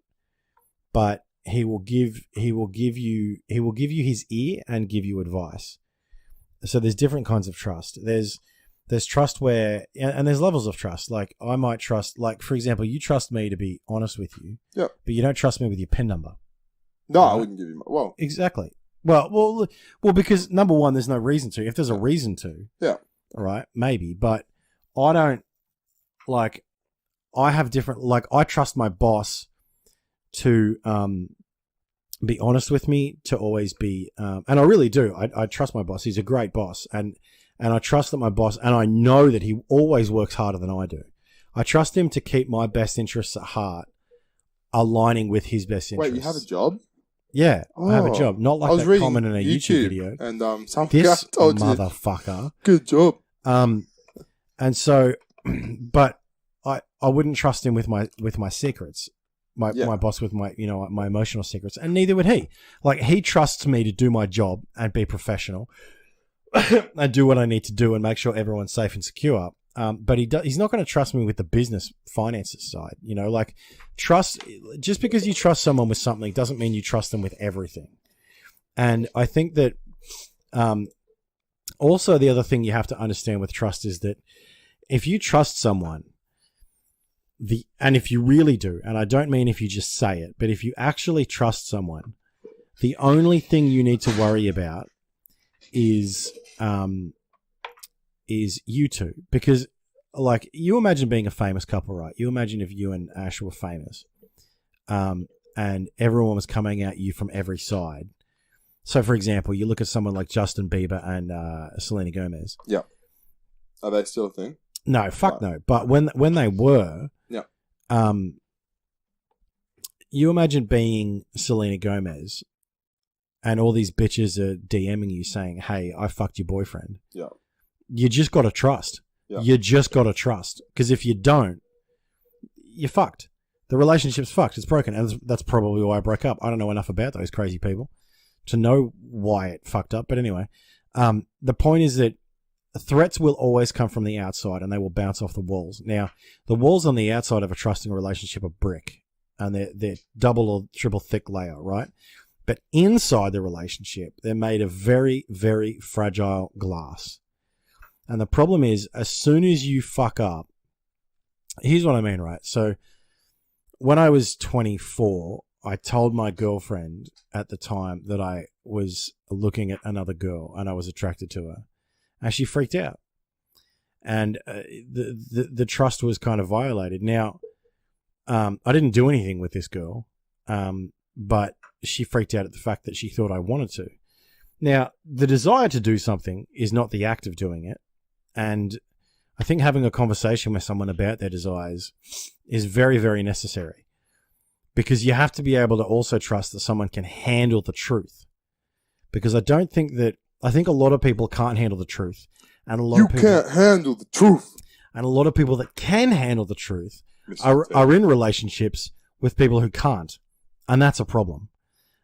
but he will give you his ear and give you advice. So there's different kinds of trust. There's trust where, and there's levels of trust. Like I might trust, like for example, you trust me to be honest with you, but you don't trust me with your PIN number. No, right? I wouldn't give you. Well, exactly. Well, because number one, there's no reason to. If there's a reason to, all right, maybe. But I don't like. I have different. Like I trust my boss to be honest with me, to always be, and I really do. I trust my boss. He's a great boss, and I trust that my boss, and I know that he always works harder than I do. I trust him to keep my best interests at heart, aligning with his best interests. Wait, you have a job? Yeah, I have a job. Not like that comment in a YouTube video. And this told motherfucker. Good job. And so, but I wouldn't trust him with my secrets. My boss with my my emotional secrets, and neither would he. Like he trusts me to do my job and be professional and do what I need to do and make sure everyone's safe and secure. But he's not going to trust me with the business finances side. You know, like trust, just because you trust someone with something doesn't mean you trust them with everything. And I think that also the other thing you have to understand with trust is that if you trust someone, and if you really do, and I don't mean if you just say it, but if you actually trust someone, the only thing you need to worry about is you two. Because like you imagine being a famous couple, right? You imagine if you and Ash were famous, and everyone was coming at you from every side. So for example, you look at someone like Justin Bieber and Selena Gomez. Yeah. Are they still a thing? No, fuck no. But when they were, you imagine being Selena Gomez and all these bitches are DMing you saying, "Hey, I fucked your boyfriend." Yeah. You just got to trust. Yeah. You just got to trust. Because if you don't, you're fucked. the relationship's fucked. It's broken. And that's probably why I broke up. I don't know enough about those crazy people to know why it fucked up. But anyway, the point is that threats will always come from the outside and they will bounce off the walls. Now, the walls on the outside of a trusting relationship are brick and they're double or triple thick layer, right? But inside the relationship, they're made of very, very fragile glass. And the problem is, as soon as you fuck up, here's what I mean, right? So when I was 24, I told my girlfriend at the time that I was looking at another girl and I was attracted to her. And she freaked out. And the trust was kind of violated. Now, I didn't do anything with this girl, but she freaked out at the fact that she thought I wanted to. Now, the desire to do something is not the act of doing it. And I think having a conversation with someone about their desires is very, very necessary. Because you have to be able to also trust that someone can handle the truth. Because I think a lot of people can't handle the truth. And a lot of people can't handle the truth. And a lot of people that can handle the truth are in relationships with people who can't. And that's a problem.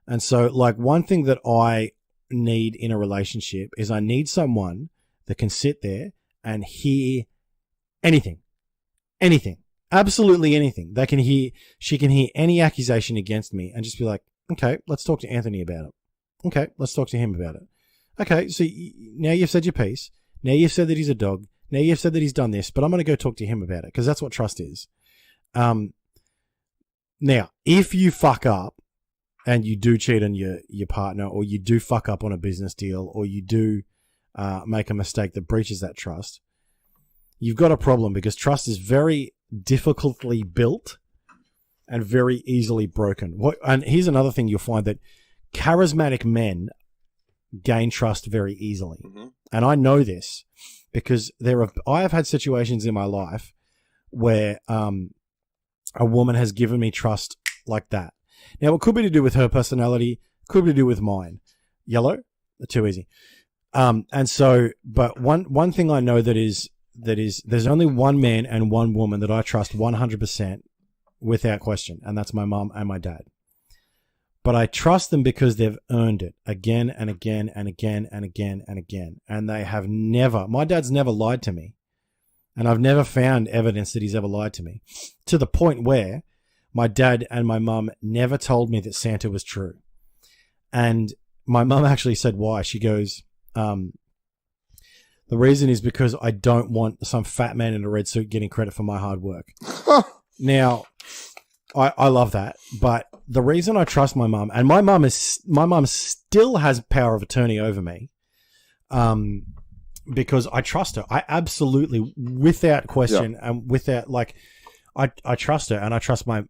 And so, like, one thing that I need in a relationship is I need someone that can sit there and hear anything, absolutely anything. She can hear any accusation against me and just be like, okay, let's talk to Anthony about it. Okay, let's talk to him about it. Okay, so now you've said your piece. Now you've said that he's a dog. Now you've said that he's done this, but I'm going to go talk to him about it because that's what trust is. Now, if you fuck up, and you do cheat on your partner, or you do fuck up on a business deal, or you do make a mistake that breaches that trust, you've got a problem because trust is very difficultly built and very easily broken. And here's another thing you'll find, that charismatic men gain trust very easily. Mm-hmm. And I know this because I have had situations in my life where a woman has given me trust like that. Now, it could be to do with her personality, could be to do with mine. Yellow? Too easy. And so, but one thing I know that is, there's only one man and one woman that I trust 100% without question, and that's my mom and my dad. But I trust them because they've earned it again and again and again and again and again. And they have never, my dad's never lied to me. And I've never found evidence that he's ever lied to me, to the point where my dad and my mum never told me that Santa was true. And my mum actually said why. She goes, the reason is because I don't want some fat man in a red suit getting credit for my hard work. Now, I love that. But the reason I trust my mum, and my mum still has power of attorney over me, because I trust her. I absolutely, without question, and without I trust her, and I trust my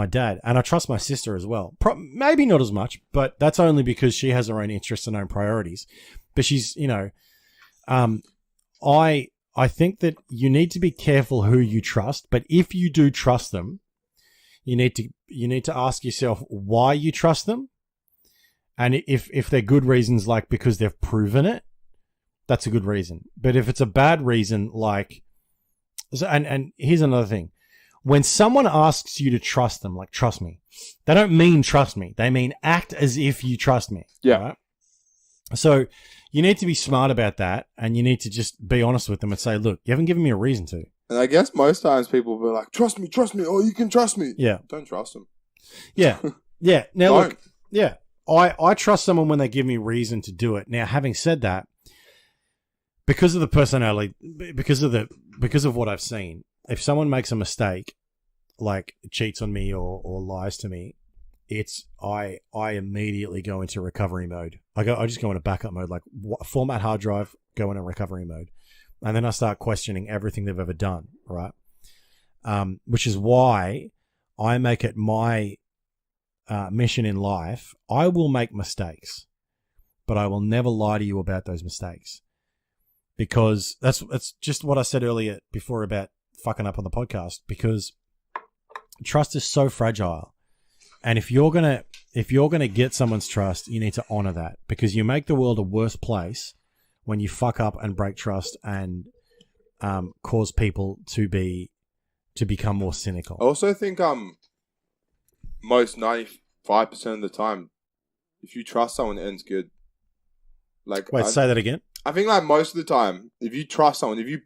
dad, and I trust my sister as well. Maybe not as much, but that's only because she has her own interests and own priorities. But she's, I think that you need to be careful who you trust. But if you do trust them, you need to ask yourself why you trust them, and if they're good reasons, like because they've proven it, that's a good reason. But if it's a bad reason, and here's another thing. When someone asks you to trust them, like trust me, they don't mean trust me. They mean act as if you trust me. Yeah. Right? So you need to be smart about that, and you need to just be honest with them and say, look, you haven't given me a reason to. And I guess most times people will be like, trust me, oh, you can trust me. Yeah. Don't trust them. Yeah. Yeah. Now, look, yeah, I trust someone when they give me reason to do it. Now, having said that, because of the personality, because of what I've seen, if someone makes a mistake, like cheats on me or lies to me, I immediately go into recovery mode. I just go into backup mode, like format hard drive, go into recovery mode, and then I start questioning everything they've ever done. Right, which is why I make it my mission in life. I will make mistakes, but I will never lie to you about those mistakes. Because that's just what I said earlier before about fucking up on the podcast, because trust is so fragile. And if you're gonna get someone's trust, you need to honor that, because you make the world a worse place when you fuck up and break trust and cause people to be to become more cynical. I also think most 95% of the time, if you trust someone, it ends good. Like, Wait, say that again. I think like most of the time, if you trust someone, if you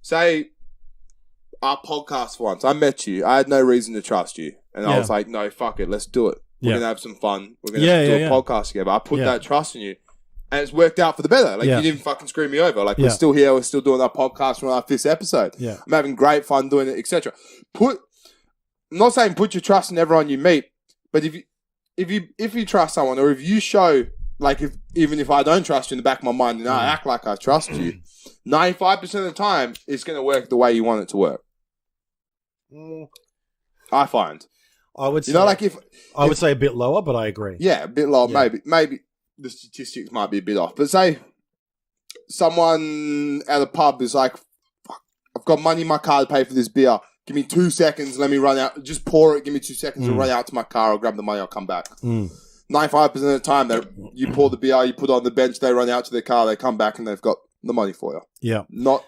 say our podcast for once, I met you, I had no reason to trust you, and I was like, no, fuck it, let's do it. We're gonna have some fun. We're gonna do a podcast together. I put that trust in you, and it's worked out for the better. Like you didn't fucking screw me over. Like we're still here. We're still doing our podcast from our 5th episode. Yeah, I'm having great fun doing it, etc. I'm not saying put your trust in everyone you meet, but if you trust someone, or if you show, like, even if I don't trust you in the back of my mind, and I act like I trust you, 95% of the time it's going to work the way you want it to work. I find. I would say, I would say a bit lower, but I agree. Yeah, a bit lower. Maybe the statistics might be a bit off. But say someone at a pub is like, fuck, I've got money in my car to pay for this beer. Give me 2 seconds. Let me run out. Just pour it. Give me 2 seconds to run out to my car. I'll grab the money. I'll come back. 95% of the time, you pour the beer, you put it on the bench, they run out to their car, they come back, and they've got the money for you. Yeah. Not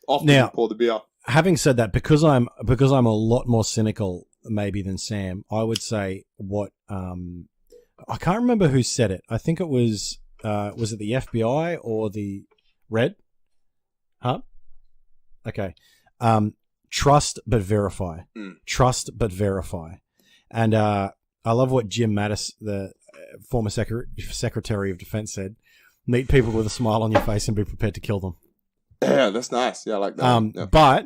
often you pour the beer. Having said that, because I'm a lot more cynical maybe than Sam, I would say what I can't remember who said it. I think it was it the FBI or the Red? Huh? Okay. Trust but verify. Trust but verify. And I love what Jim Mattis, the former Secretary of Defense, said. Meet people with a smile on your face and be prepared to kill them. Yeah, that's nice. Yeah, I like that. Yeah.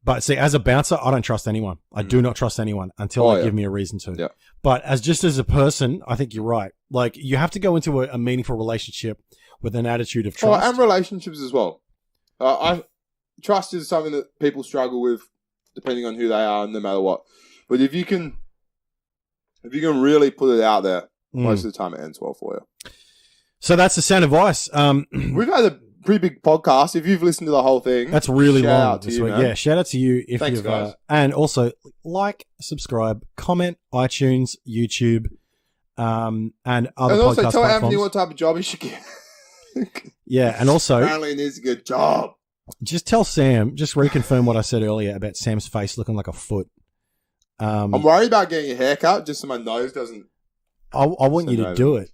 But see, as a bouncer, I don't trust anyone. I do not trust anyone until they give me a reason to. Yeah. But as a person, I think you're right. Like, you have to go into a meaningful relationship with an attitude of trust. And relationships as well. Trust is something that people struggle with, depending on who they are, no matter what. But if you can really put it out there, most of the time it ends well for you. So that's the sound of ice. We've had a pretty big podcast. If you've listened to the whole thing, that's really shout long out to this you, week. man. Yeah, shout out to you if Thanks, you've guys. And also like, subscribe, comment, iTunes, YouTube, and other podcast and also tell platforms. Anthony what type of job he should get. Yeah, and also apparently he needs a good job. Just tell Sam, just reconfirm what I said earlier about Sam's face looking like a foot. I'm worried about getting a haircut just so my nose doesn't. I want you to do it.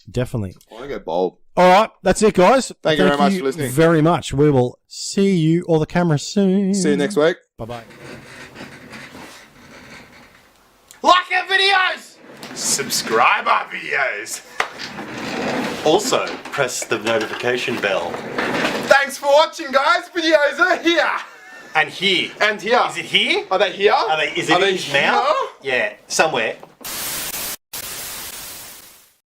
Definitely. I want to get bald. All right, that's it, guys. Thank you very much for listening. Very much. We will see you or the camera soon. See you next week. Bye-bye. Like our videos! Subscribe our videos! Also, press the notification bell. Thanks for watching, guys. Videos are here. And here. And here. Is it here? Are they here? Is it in his mouth? Yeah, somewhere.